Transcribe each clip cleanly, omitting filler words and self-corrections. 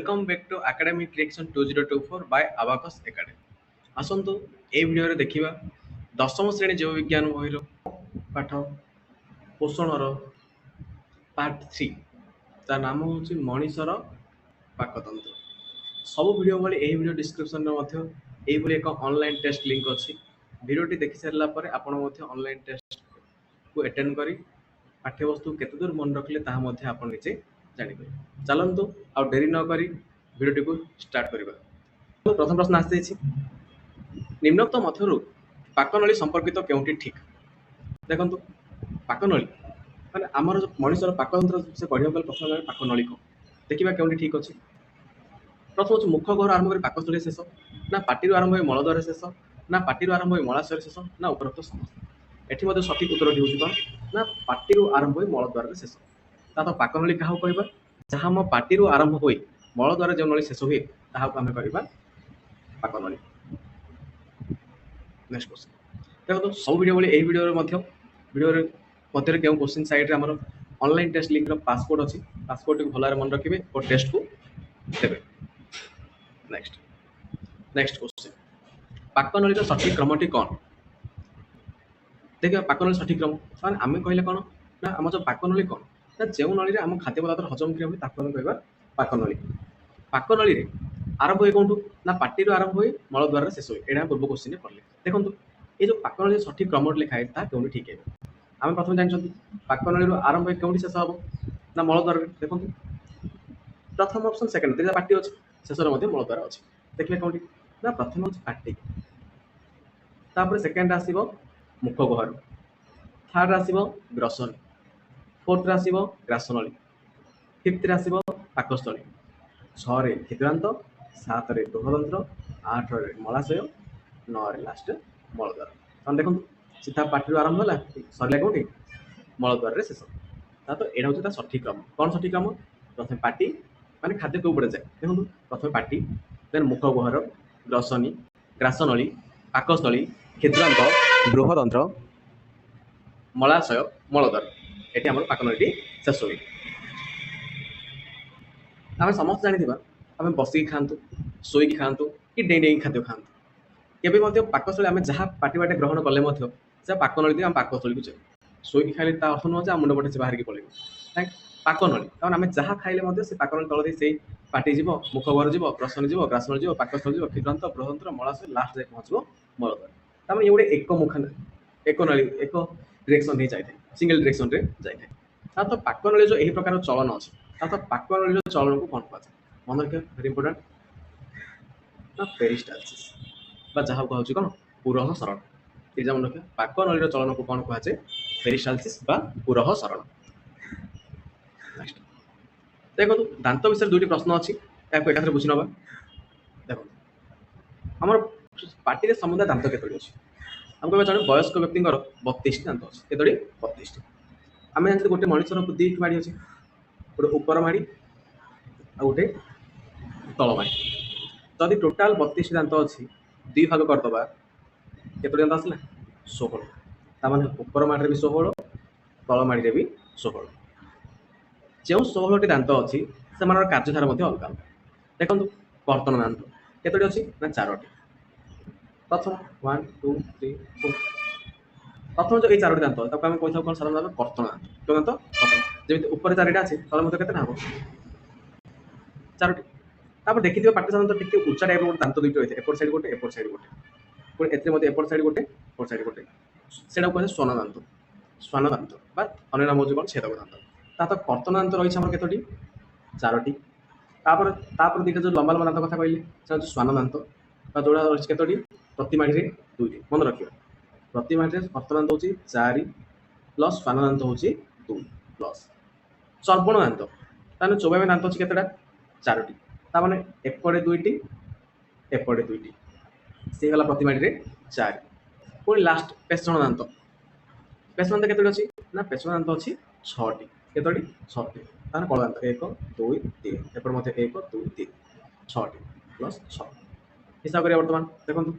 Welcome back to Academic Reaction 2024 by Abacus Academy. ଆସନ୍ତୁ এই ଭିଡ଼ିଓରେ ଦେଖିବା ଦଶମ ଶ୍ରେଣୀ ଜୀବ ବିଜ୍ଞାନ ବହିର ପାଠ ପୋଷଣର ପାର୍ଟ 3 ତା ନାମ ହେଉଛି ମଣିଷର ପାକତନ୍ତ୍ର। ସବୁ ଭିଡ଼ିଓ ଭଳି ଏହି ଭିଡ଼ିଓ ଡିସ୍କ୍ରିପ୍ସନରେ ମଧ୍ୟ ଏଇଭଳି ଏକ ଅନଲାଇନ୍ ଟେଷ୍ଟ ଲିଙ୍କ୍ ଅଛି। ଭିଡ଼ିଓଟି ଦେଖି ସାରିଲା ପରେ ଆପଣ ମଧ୍ୟ ଅନଲାଇନ୍ ଟେଷ୍ଟକୁ ଆଟେଣ୍ଡ କରି ପାଠ୍ୟବସ୍ତୁ କେତେ ଦୂର ମନେ ରଖିଲେ ତାହା ମଧ୍ୟ ଆପଣ ନିଜେ ଜାଣିପାରିବେ। ଚାଲନ୍ତୁ ଆଉ ଡେରି ନ କରି ଭିଡ଼ିଓଟିକୁ ଷ୍ଟାର୍ଟ କରିବା। ପ୍ରଥମ ପ୍ରଶ୍ନ ଆସିଯାଇଛି, ନିମ୍ନୋକ୍ତ ମଧ୍ୟରୁ ପାକନଳୀ ସମ୍ପର୍କିତ କେଉଁଟି ଠିକ୍? ଦେଖନ୍ତୁ, ପାକନଳୀ ମାନେ ଆମର ଯେଉଁ ମଣିଷର ପାକତନ୍ତ୍ର ସେ ପଢ଼ିବାକୁ ଗଲେ ପ୍ରଥମେ ପାକନଳୀ କ'ଣ ଦେଖିବା କେଉଁଠି ଠିକ୍ ଅଛି। ପ୍ରଥମ ହେଉଛି ମୁଖ ଗହ୍ୱର ଆରମ୍ଭ କରି ପାକସ୍ଥଳୀ ଶେଷ, ନା ପାଟିରୁ ଆରମ୍ଭ ହୋଇ ମଳଦ୍ୱାର ଶେଷ, ନା ପାଟିରୁ ଆରମ୍ଭ ହୋଇ ମଳାଶୟ ଶେଷ, ନା ଉପରୋକ୍ତ ସମସ୍ତ। ଏଠି ମଧ୍ୟ ସଠିକ୍ ଉତ୍ତରଟି ହେଉଛି କ'ଣ ନା ପାଟିରୁ ଆରମ୍ଭ ହୋଇ ମଳଦ୍ୱାରରେ ଶେଷ। ତାହା ତ ପାକନଳୀ କାହାକୁ କହିବା? ଯାହା ଆମ ପାଟିରୁ ଆରମ୍ଭ ହୋଇ ମଳଦ୍ୱାର ଯେଉଁ ନଳୀ ଶେଷ ହୁଏ ତାହାକୁ ଆମେ କହିବା ପାକନଳୀ। ନେକ୍ସଟ କ୍ୱେଶ୍ଚନ ଦେଖନ୍ତୁ, ସବୁ ଭିଡ଼ିଓ ଭଳି ଏହି ଭିଡ଼ିଓରେ ମଧ୍ୟରେ କେଉଁ କ୍ୱେଶ୍ଚିନ୍ ସାଇଡ଼୍ରେ ଆମର ଅନଲାଇନ୍ ଟେଷ୍ଟ ଲିଙ୍କ୍ର ପାସକୋଡ଼ ଅଛି। ପାସକୋଡ଼ଟିକୁ ଭଲରେ ମନେ ରଖିବେ ଓ ଟେଷ୍ଟକୁ ଦେବେ। ନେକ୍ସଟ କ୍ୱେଶ୍ଚିନ୍, ପାକନଳୀର ସଠିକ୍ କ୍ରମଟି କ'ଣ? ଦେଖିବା ପାକନଳୀ ସଠିକ୍ କ୍ରମ ମାନେ ଆମେ କହିଲେ କ'ଣ ନା ଆମ ଯେଉଁ ପାକନଳୀ କ'ଣ ନା ଯେଉଁ ନଳୀରେ ଆମ ଖାଦ୍ୟ ପଦାର୍ଥ ହଜମ କ୍ରିୟା ହୁଏ ତାକୁ ଆମେ କହିବା ପାକନଳୀ। ପାକନଳୀରେ ଆରମ୍ଭ ହୁଏ କେଉଁଠୁ ନା ପାଟିରୁ ଆରମ୍ଭ ହୋଇ ମଳଦ୍ୱାରରେ ଶେଷ ହୁଏ। ଏଇଟା ପୂର୍ବ କ୍ୱେଶ୍ଚିନ୍ରେ ପଢ଼ିଲେ। ଦେଖନ୍ତୁ ଏ ଯେଉଁ ପାକନଳୀ ସଠିକ୍ କ୍ରମଟି ଲେଖା ହେଇଛି ତାହା କେଉଁଠି ଠିକ୍ ହେବ? ଆମେ ପ୍ରଥମେ ଜାଣିଛନ୍ତି ପାକନଳୀରୁ ଆରମ୍ଭ ହୋଇ କେଉଁଠି ଶେଷ ହେବ ନା ମଳଦ୍ୱାରରେ। ଦେଖନ୍ତୁ ପ୍ରଥମ ଅପସନ୍ ସେକେଣ୍ଡ ଦୁଇଟା ପାଟି ଅଛି, ଶେଷରେ ମଧ୍ୟ ମଳଦ୍ୱାର ଅଛି। ଦେଖିଲେ କେଉଁଠି ନା ପ୍ରଥମ ହେଉଛି ପାଟି, ତାପରେ ସେକେଣ୍ଡ ଆସିବ ମୁଖ ଗହ୍ୱର, ଥାର୍ଡରେ ଆସିବ ଗ୍ରସନୀ, ଫୋର୍ଥରେ ଆସିବ ଗ୍ରାସନଳୀ, ଫିଫ୍ଥରେ ଆସିବ ପାକସ୍ଥଳୀ, 6ରେ କ୍ଷୁଦ୍ରାନ୍ତ, 7ରେ ବୃହଦନ୍ତ୍ର, 8ରେ ମଳାଶୟ, 9ରେ ଲାଷ୍ଟ ମଳଦ୍ୱାର। କାରଣ ଦେଖନ୍ତୁ ସିଧା ପାଟିରୁ ଆରମ୍ଭ ହେଲା ସରିଲା କେଉଁଠି ମଳଦ୍ୱାରରେ ଶେଷ। ତା ତ ଏଇଟା ହେଉଛି ତା ସଠିକ୍ କ୍ରମ। କ'ଣ ସଠିକ୍ କ୍ରମ? ପ୍ରଥମେ ପାଟି ମାନେ ଖାଦ୍ୟ କେଉଁ ପଟେ ଯାଏ। ଦେଖନ୍ତୁ ପ୍ରଥମେ ପାଟି, ଦେନ୍ ମୁଖ ଗହ୍ୱର, ଗ୍ରସନୀ, ଗ୍ରାସନଳୀ, ପାକସ୍ଥଳୀ, କ୍ଷୁଦ୍ରାନ୍ତ, ବୃହଦନ୍ତ୍ର, ମଳାଶୟ, ମଳଦ୍ୱାର। ଏଠି ଆମର ପାକନଳୀଟି ଶେଷ ହୁଏ। ଆମେ ସମସ୍ତେ ଜାଣିଥିବା ଆମେ ବସିକି ଖାଆନ୍ତୁ, ଶୋଇକି ଖାଆନ୍ତୁ କି ଡେଇଁ ଡେଇଁକି ଖାଦ୍ୟ ଖାଆନ୍ତୁ, କେବେ ମଧ୍ୟ ପାକସ୍ଥଳୀ ଆମେ ଯାହା ପାଟି ବାଟେ ଗ୍ରହଣ କଲେ ମଧ୍ୟ ସେ ପାକନଳୀ ଦେଇ ଆମ ପାକସ୍ଥଳୀକୁ ଯାଏ। ଶୋଇକି ଖାଇଲେ ତା ଅର୍ଥ ନୁହଁ ଯେ ଆମ ମୁଣ୍ଡ ପଟେ ସେ ବାହାରିକି ପଳେଇବ। କାହିଁକି? ପାକନଳୀ, କାରଣ ଆମେ ଯାହା ଖାଇଲେ ମଧ୍ୟ ସେ ପାକନଳୀ ତଳ ଦେଇ ସେଇ ପାଟି ଯିବ, ମୁଖ ଗହ୍ୱର ଯିବ, ଗ୍ରସନୀ ଯିବ, ଗ୍ରାସନଳୀ ଯିବ, ପାକସ୍ଥଳୀ ଯିବ, କ୍ଷୁଦ୍ରାନ୍ତ, ବୃହଦନ୍ତ୍ର, ମଳାଶୟ, ଲାଷ୍ଟ ଯାଇ ପହଞ୍ଚିବ ମଳଦ୍ୱାର। ତାମାନେ ଇଏ ଗୋଟେ ଏକ ଡିରେକ୍ସନ ହିଁ ଯାଇଥାଏ, ସିଙ୍ଗଲ ଡିରେକ୍ସନରେ ଯାଇଥାଏ। ତା ତ ପାକନଳୀ ଯେଉଁ ଏହି ପ୍ରକାର ଚଳନ ଅଛି ତା ତ ପାକନଳୀର ଚଳନକୁ କ'ଣ କୁହାଯାଏ? ମନେ ରଖିବା ଭେରି ଇମ୍ପୋର୍ଟାଣ୍ଟ ନା ପେରିଷ୍ଟାଲସିସ୍ ବା ଯାହାକୁ କୁହାଯାଉଛି କ'ଣ ପୁରଃ ସରଣ। ଏକ୍ଜାମ୍ ମନେ ରଖିବା ପାକନଳୀର ଚଳନକୁ କ'ଣ କୁହାଯାଏ? ପେରିଷ୍ଟାଲସିସ୍ ବା ପୁରଃ ସରଣ। ନେକ୍ସଟ ଦେଖନ୍ତୁ, ଦାନ୍ତ ବିଷୟରେ ଦୁଇଟି ପ୍ରଶ୍ନ ଅଛି, ଏହାକୁ ଏକାଥରେ ବୁଝି ନେବା। ଦେଖନ୍ତୁ ଆମର ପାଟିରେ ସମୁଦାୟ ଦାନ୍ତ କେତୋଟି ଅଛି? ଆମେ କହିବା ଜଣେ ବୟସ୍କ ବ୍ୟକ୍ତିଙ୍କର 32ଟି ଦାନ୍ତ ଅଛି। କେତୋଟି? 32ଟି। ଆମେ ଜାଣିଛେ ଗୋଟେ ମଣିଷର ଦୁଇଟି ମାଡ଼ି ଅଛି, ଗୋଟେ ଉପର ମାଡ଼ି ଆଉ ଗୋଟେ ତଳ ମାଡ଼ି। ଯଦି ଟୋଟାଲ 32ଟି ଦାନ୍ତ ଅଛି, 2 ଭାଗ କରିଦେବା, କେତୋଟି ଦାନ୍ତ ଆସିଲା? 16। ତାମାନେ ଉପର ମାଡ଼ିରେ ବି 16, ତଳ ମାଡ଼ିରେ ବି 16। ଯେଉଁ 16ଟି ଦାନ୍ତ ଅଛି ସେମାନଙ୍କର କାର୍ଯ୍ୟଧାରା ମଧ୍ୟ ଅଲଗା ଅଲଗା। ଦେଖନ୍ତୁ କର୍ତ୍ତନ ଦାନ୍ତ କେତୋଟି ଅଛି ନା 4ଟି। ପ୍ରଥମ 1 2 3 4। ପ୍ରଥମ ଯେଉଁ ଏଇ 4ଟି ଦାନ୍ତ ତାକୁ ଆମେ କହିଥାଉ କ'ଣ ସାଧାରଣ ଭାବେ କର୍ତ୍ତନ ଦାନ୍ତ। କେଉଁ ଦାନ୍ତ? କର୍ତ୍ତନ। ଯେମିତି ଉପରେ 4ଟା ଅଛି ତଳେ ମଧ୍ୟ କେତେଟା ହେବ? 4ଟି। ତାପରେ ଦେଖିଥିବେ ପାଟି ସାଧାରଣତଃ ଟିକେ ଉଚ୍ଚା ଟାଇପ୍ର ଗୋଟେ ଦାନ୍ତ ଦୁଇଟି ରହିଥାଏ, ଏପଟ ସାଇଡ୍ ଗୋଟେ, ଏପଟ ସାଇଡ୍ ଗୋଟେ, ପୁଣି ଏଥିରେ ମଧ୍ୟ ଏପଟ ସାଇଡ୍ ଗୋଟେ, ଏପଟ ସାଇଡ୍ ଗୋଟେ। ସେଇଟାକୁ କୁହାଯାଏ ଶ୍ୱାନ ଦାନ୍ତ। ଶ୍ୱାନ ଦାନ୍ତ ବା ଅନ୍ୟ ନାମ ହେଉଛି କ'ଣ? ଛେଦକ ଦାନ୍ତ। ତା ତ କର୍ତ୍ତନ ଦାନ୍ତ ରହିଛି ଆମର କେତୋଟି? 4ଟି। ତାପରେ ଦୁଇଟା ଯେଉଁ ଲମ୍ବା ଲମ୍ବା ଦାନ୍ତ କଥା କହିଲି ସେଟା ହେଉଛି ଶ୍ୱାନ ଦାନ୍ତ ବା ଯୋଉଟା ରହିଛି କେତୋଟି? ପ୍ରତି ମାଡ଼ିରେ 2ଟି। ମନେ ରଖିବା ପ୍ରତି ମାଡ଼ିରେ କର୍ତ୍ତନ ଦାନ୍ତ ହେଉଛି 4 ପ୍ଲସ୍ ଶ୍ୱାନ ଦାନ୍ତ ହେଉଛି 2 ପ୍ଲସ୍ ସର୍ବଣ ଦାନ୍ତ। ତାହେଲେ ଚୋବାଇବା ଦାନ୍ତ ଅଛି କେତେଟା? 4ଟି। ତାମାନେ ଏପଟେ 2ଟି, ଏପଟେ 2ଟି, ସେ ହେଇଗଲା ପ୍ରତି ମାଡ଼ିରେ 4। ପୁଣି ଲାଷ୍ଟ ପେଷଣ ଦାନ୍ତ। ପେଷଣ ଦାନ୍ତ କେତୋଟି ଅଛି ନା ପେଷଣ ଦାନ୍ତ ଅଛି 6ଟି। କେତୋଟି? 6ଟି। ତାହେଲେ କଳ ଦାନ୍ତ 1 2 3, ଏପଟେ ମଧ୍ୟ 1 2 3, 6ଟି ପ୍ଲସ୍ 6। ହିସାବ କରିବା ବର୍ତ୍ତମାନ ଦେଖନ୍ତୁ,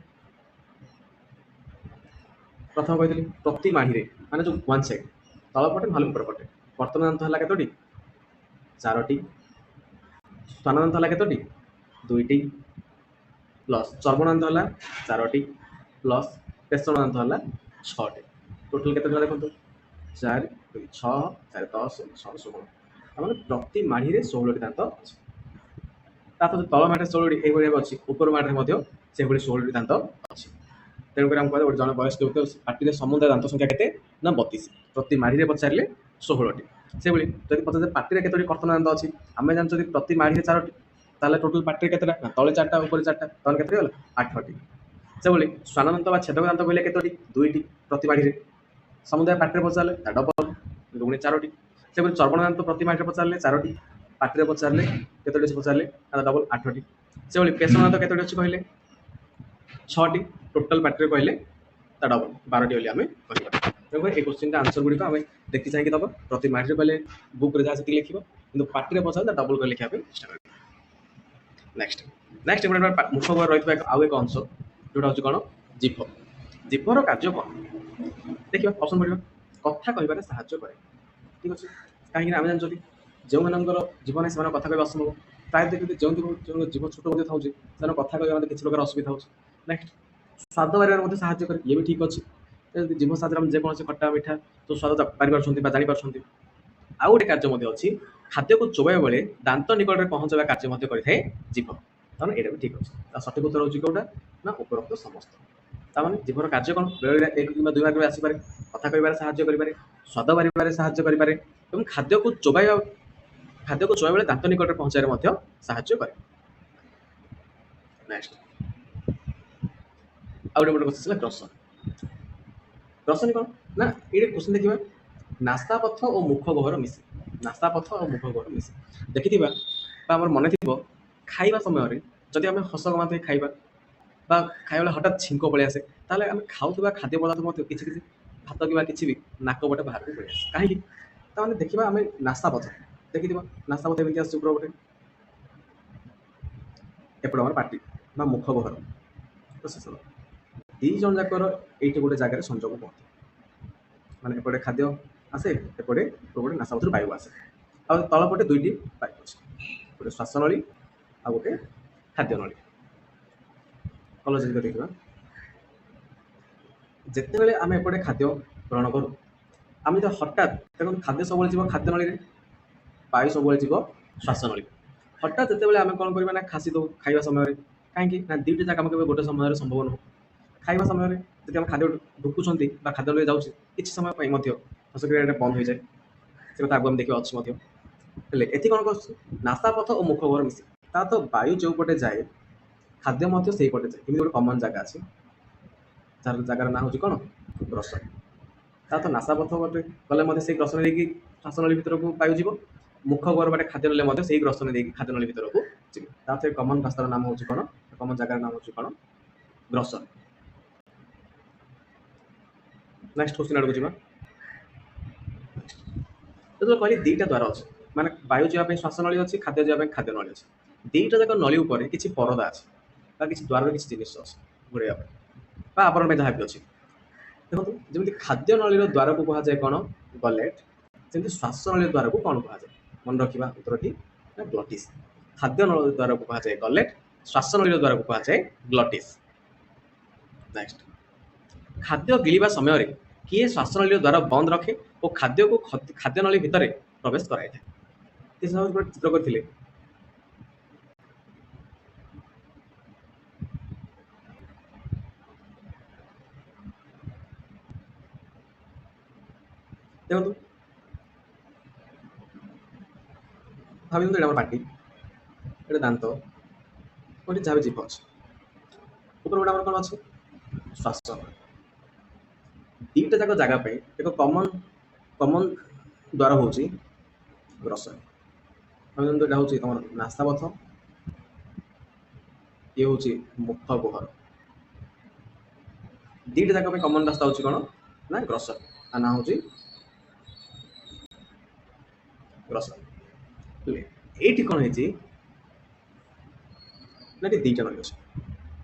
ପ୍ରଥମ କହିଥିଲି ପ୍ରତି ମାଢ଼ିରେ ମାନେ ଯେଉଁ ୱାନ୍ ସାଇଡ୍ ତଳ ପଟେ ନହେଲେ ଉପର ପଟେ କର୍ତ୍ତନ ଦାନ୍ତ ହେଲା କେତୋଟି? 4ଟି। ସ୍ଥାନାନ୍ତ ହେଲା କେତୋଟି? ଦୁଇଟି ପ୍ଲସ୍ ଚର୍ମଣାନ୍ତ ହେଲା 4ଟି ପ୍ଲସ୍ ପେଷଣାନ୍ତ ହେଲା 6ଟି। ଟୋଟାଲ କେତେ ହେଲା ଦେଖନ୍ତୁ 4 2 6 4 10 6 16 ତାମାନେ ପ୍ରତି ମାଢ଼ିରେ 16ଟି ଦାନ୍ତ ଅଛି। ତା ସହିତ ତଳ ମାଢ଼ିରେ 16ଟି ଏଇଭଳି ଭାବେ ଅଛି, ଉପର ମାଢ଼ିରେ ମଧ୍ୟ ସେଭଳି 16ଟି ଦାନ୍ତ ଅଛି। ତେଣୁକରି ଆମେ କହିବା ଗୋଟେ ଜଣେ ବୟସ୍କ ବ୍ୟକ୍ତି ପାଟିରେ ସମୁଦାୟ ଦାନ୍ତ ସଂଖ୍ୟା କେତେ? ନା 32। ପ୍ରତି ମାଢ଼ିରେ ପଚାରିଲେ 16ଟି। ସେଭଳି ଯଦି ପଚାରେ ପାଟିରେ କେତୋଟି କର୍ତ୍ତନ ଦାନ୍ତ ଅଛି, ଆମେ ଜାଣିଛୁ ଯଦି ପ୍ରତି ମାଢ଼ିରେ 4ଟି, ତାହେଲେ ଟୋଟାଲ ପାଟିରେ କେତେଟା? ନା ତଳେ 4ଟା ଉପରେ 4ଟା, ତାହେଲେ କେତେ ହେଇଗଲା? 8ଟି। ସେଭଳି ସ୍ୱାନଦାନ୍ତ ବା ଛେଦକ ଦାନ୍ତ କହିଲେ କେତୋଟି? 2ଟି ପ୍ରତି ମାଢ଼ିରେ। ସମୁଦାୟ ପାଟିରେ ପଚାରିଲେ ତା ଡବଲ ଦୁଗୁଣେ 4ଟି। ସେଭଳି ଚର୍ମଣାନ୍ତ ପ୍ରତି ମାଢ଼ିରେ ପଚାରିଲେ 4ଟି, ପାଟିରେ ପଚାରିଲେ କେତୋଟି ଅଛି ପଚାରିଲେ ତା ଡବଲ 8ଟି। ସେଭଳି ପେଷଣାନ୍ତ କେତୋଟି ଅଛି କହିଲେ 6ଟି, ଟୋଟାଲ ପାଟିରେ କହିଲେ ତା ଡବଲ 12ଟି ବୋଲି ଆମେ କହିବା। ତେଣୁକରି এই କୋଶ୍ଚିନ୍ଟା ଆନ୍ସର ଗୁଡ଼ିକ ଆମେ ଦେଖି ଚାହିଁକି ଦେବା। ପ୍ରତି ମାଢ଼ିରେ କହିଲେ ବୁକ୍ରେ ଯାହା ସେତିକି ଲେଖିବ, କିନ୍ତୁ ପାଟିରେ ପଚାରିଲେ ତା ଡବଲ କରି ଲେଖିବା ପାଇଁ ଚେଷ୍ଟା କରିବ। ନେକ୍ସଟ ଏପଟେ ମୁଖ ଭାଗରେ ରହିଥିବା ଆଉ ଏକ ଅଂଶ ଯୋଉଟା ହେଉଛି କ'ଣ? ଜିଭ। ଜିଭର କାର୍ଯ୍ୟ କ'ଣ? ଦେଖିବା ଅପସନ୍ ପଡ଼ିବ। କଥା କହିବାରେ ସାହାଯ୍ୟ କରେ। ଠିକ୍ ଅଛି, କାହିଁକିନା ଆମେ ଜାଣିଛନ୍ତି ଯେଉଁମାନଙ୍କର ଜୀବନରେ ସେମାନଙ୍କ କଥା କହିବା ଅସମ୍ଭବ, ପ୍ରାୟ ଦେଖିବେ ଯେଉଁ ଜୀବ ଛୋଟ ମଧ୍ୟ ଥାଉଛି ସେମାନଙ୍କ କଥା କହିବା ମଧ୍ୟ କିଛି ପ୍ରକାର ଅସୁବିଧା ହେଉଛି। ନେକ୍ସଟ ସ୍ୱାଦ ବାରିବାରେ ମଧ୍ୟ ସାହାଯ୍ୟ କରେ, ଇଏ ବି ଠିକ୍ ଅଛି। ଯଦି ଜୀଭ ସାହାଯ୍ୟରେ ଆମେ ଯେକୌଣସି ଖଟା ମିଠା ସବୁ ସ୍ୱାଦ ପାରିପାରୁଛନ୍ତି ବା ଜାଣିପାରୁଛନ୍ତି। ଆଉ ଗୋଟେ କାର୍ଯ୍ୟ ମଧ୍ୟ ଅଛି, ଖାଦ୍ୟକୁ ଚୋବାଇବା ବେଳେ ଦାନ୍ତ ନିକଟରେ ପହଞ୍ଚାଇବା କାର୍ଯ୍ୟ ମଧ୍ୟ କରିଥାଏ ଜିଭ। ତାମାନେ ଏଇଟା ବି ଠିକ୍ ଅଛି। ତା ସଠିକ ଉତ୍ତର ହେଉଛି କୋଉଟା? ନା ଉପରୋକ୍ତ ସମସ୍ତ। ତାମାନେ ଜୀଭର କାର୍ଯ୍ୟ କ'ଣ? ବେଳେବେଳେ 1 କିମ୍ବା 2 ମାର୍କରେ ଆସିପାରେ। କଥା କହିବାରେ ସାହାଯ୍ୟ କରିପାରେ, ସ୍ୱାଦ ବାରିବାରେ ସାହାଯ୍ୟ କରିପାରେ ଏବଂ ଖାଦ୍ୟକୁ ଚୋବାଇବା ବେଳେ ଦାନ୍ତ ନିକଟରେ ପହଞ୍ଚାଇବାରେ ମଧ୍ୟ ସାହାଯ୍ୟ କରେ। ନେକ୍ସଟ ଆଉ ଗୋଟେ କୋଶ୍ଚିନ୍ ହେଲା ଗ୍ରସନ। ଗ୍ରସନ କ'ଣ? ନା ଏଇଟା କୋଶ୍ଚିନ୍ ଦେଖିବା ନାସାପଥ ଓ ମୁଖ ଗହ୍ୱର ମିଶି। ନାସାପଥ ଓ ମୁଖ ଗହ୍ୱର ମିଶି ଦେଖିଥିବା ବା ଆମର ମନେ ଥିବ ଖାଇବା ସମୟରେ ଯଦି ଆମେ ହସ ଗମାତ ହେଇ ଖାଇବା ବା ଖାଇବା ବେଳେ ହଠାତ୍ ଛିଙ୍କ ପଳେଇ ଆସେ, ତାହେଲେ ଆମେ ଖାଉଥିବା ଖାଦ୍ୟ ପଦାର୍ଥ ମଧ୍ୟ କିଛି କିଛି ଭାତ କିମ୍ବା କିଛି ବି ନାକ ପଟେ ବାହାରକୁ ପଳେଇ ଆସେ। କାହିଁକି? ତାମାନେ ଦେଖିବା ଆମେ ନାସାପଥ ଦେଖିଥିବା, ନାସାପଥ ଏମିତି ଆସୁଛି ଉପର ପଟେ, ଏପଟେ ଆମର ପାଟି ବା ମୁଖ ଗହ୍ୱର। ତ ଶେଷ ଦି ଜଣ ଯାକର ଏଇଠି ଗୋଟେ ଜାଗାରେ ସଂଯୋଗ ହୁଅନ୍ତି, ମାନେ ଏପଟେ ଖାଦ୍ୟ ଆସେ, ଏପଟେ ଉପରପଟେ ନାସାପଥରୁ ବାୟୁ ଆସେ, ଆଉ ତଳପଟେ 2ଟି ପାଇପ ଅଛି, ଗୋଟେ ଶ୍ୱାସନଳୀ ଆଉ ଗୋଟେ ଖାଦ୍ୟନଳୀ। କଲର ଯଦି ଦେଖିବା, ଯେତେବେଳେ ଆମେ ଏପଟେ ଖାଦ୍ୟ ଗ୍ରହଣ କରୁ, ଆମେ ଯଦି ହଠାତ୍ ଦେଖନ୍ତୁ ଖାଦ୍ୟ ସବୁବେଳେ ଯିବ ଖାଦ୍ୟନଳୀରେ, ବାୟୁ ସବୁବେଳେ ଯିବ ଶ୍ୱାସନଳୀ। ହଠାତ୍ ଯେତେବେଳେ ଆମେ କ'ଣ କରିବା ନା ଖାସି ଦେଉ ଖାଇବା ସମୟରେ, କାହିଁକି ନା 2ଟି ଯାକ ଆମେ କେବେ ଗୋଟେ ସମୟରେ ସମ୍ଭବ ନୁହଁ। ଖାଇବା ସମୟରେ ଯଦି ଆମେ ଖାଦ୍ୟ ଢୁକୁଛନ୍ତି ବା ଖାଦ୍ୟନଳୀ ଯାଉଛି, କିଛି ସମୟ ପାଇଁ ମଧ୍ୟ ଶ୍ୱାସକ୍ରିୟାଟା ବନ୍ଦ ହୋଇଯାଏ। ସେ କଥା ଆଗକୁ ଆମେ ଦେଖିବା ଅଛି ମଧ୍ୟ। ହେଲେ ଏଠି କ'ଣ କରୁଛୁ? ନାସାପଥ ଓ ମୁଖ ଗହ୍ୱର ମିଶି, ତା ତ ବାୟୁ ଯେଉଁ ପଟେ ଯାଏ ଖାଦ୍ୟ ମଧ୍ୟ ସେଇପଟେ ଯାଏ। ଏମିତି ଗୋଟେ କମନ ଜାଗା ଅଛି, ଯାହାର ଜାଗାର ନାଁ ହେଉଛି କ'ଣ? ଗ୍ରସନ। ତା ତ ନାସାପଥ ପଟେ ଗଲେ ମଧ୍ୟ ସେଇ ଗ୍ରସନ ଦେଇକି ଶ୍ୱାସନଳୀ ଭିତରକୁ ବାୟୁ ଯିବ, ମୁଖ ଗହ୍ୱର ବାଟେ ଖାଦ୍ୟ ନେଲେ ମଧ୍ୟ ସେଇ ଗ୍ରସନ ଦେଇକି ଖାଦ୍ୟନଳୀ ଭିତରକୁ ଯିବ। ତା ତ କମନ ରାସ୍ତାର ନାମ ହେଉଛି କ'ଣ? କମନ ଜାଗାର ନାମ ହେଉଛି କ'ଣ? ଗ୍ରସନ। ନେକ୍ସଟ କ୍ୱେଶ୍ଚିନ୍ ଆଡ଼କୁ ଯିବା। ଯେତେବେଳେ କହିଲି 2ଟା ଦ୍ୱାର ଅଛି, ମାନେ ବାୟୁ ଯିବା ପାଇଁ ଶ୍ୱାସନଳୀ ଅଛି, ଖାଦ୍ୟ ଯିବା ପାଇଁ ଖାଦ୍ୟନଳୀ ଅଛି। 2ଟା ଯାକ ନଳୀ ଉପରେ କିଛି ପରଦା ଅଛି ବା କିଛି ଦ୍ୱାରର କିଛି ଜିନିଷ ଅଛି ଘୋଡ଼େଇବା ପାଇଁ ବା ଆବରଣ ପାଇଁ ଯାହା ବି ଅଛି। ଦେଖନ୍ତୁ ଯେମିତି ଖାଦ୍ୟନଳୀର ଦ୍ୱାରକୁ କୁହାଯାଏ କ'ଣ? ଗଲେଟ୍। ସେମିତି ଶ୍ୱାସନଳୀର ଦ୍ୱାରକୁ କ'ଣ କୁହାଯାଏ? ମନେ ରଖିବା ଉତ୍ତରଟି ନା ଗ୍ଲଟିସ୍। ଖାଦ୍ୟନଳୀ ଦ୍ୱାରକୁ କୁହାଯାଏ ଗଲେଟ୍, ଶ୍ୱାସନଳୀର ଦ୍ୱାରକୁ କୁହାଯାଏ ଗ୍ଲଟିସ୍। ନେକ୍ସଟ ଖାଦ୍ୟ ଗିଳିବା ସମୟରେ କିଏ ଶ୍ୱାସନଳୀର ଦ୍ୱାର ବନ୍ଦ ରଖେ ଓ ଖାଦ୍ୟକୁ ଖାଦ୍ୟନଳୀ ଭିତରେ ପ୍ରବେଶ କରାଇଥାଏ? କିଛି ସମୟ ଗୋଟେ ଚିତ୍ର କରିଥିଲେ, ଦେଖନ୍ତୁ ଭାବିନ୍ତୁ ଏଇଟା ଆମର ପାଟି, ଏଇଟା ଦାନ୍ତ, ଗୋଟେ ଯାହା ବି ଜିଭ ଅଛି, ଉପରେ ଗୋଟେ ଆମର କ'ଣ ଅଛି? ଶ୍ୱାସନଳୀ। 2ଟା ଯାକ ଜାଗା ପାଇଁ ଏକ କମନ ଦ୍ୱାର ହେଉଛି ଗ୍ରସନ। ଭାବନ୍ତୁ ଏଇଟା ହେଉଛି ତମର ନାସାପଥ, ଇଏ ହେଉଛି ମୁଖ ଗହ୍ୱର। 2ଟା ଯାକ ପାଇଁ କମନ ରାସ୍ତା ହେଉଛି କ'ଣ? ନା ଗ୍ରସନ। ତା ନାଁ ହେଉଛି ଗ୍ରସନ। ହେଲେ ଏଇଠି କ'ଣ ହେଇଛି ନା ଏଠି 2ଟା ନଳୀ ଅଛି,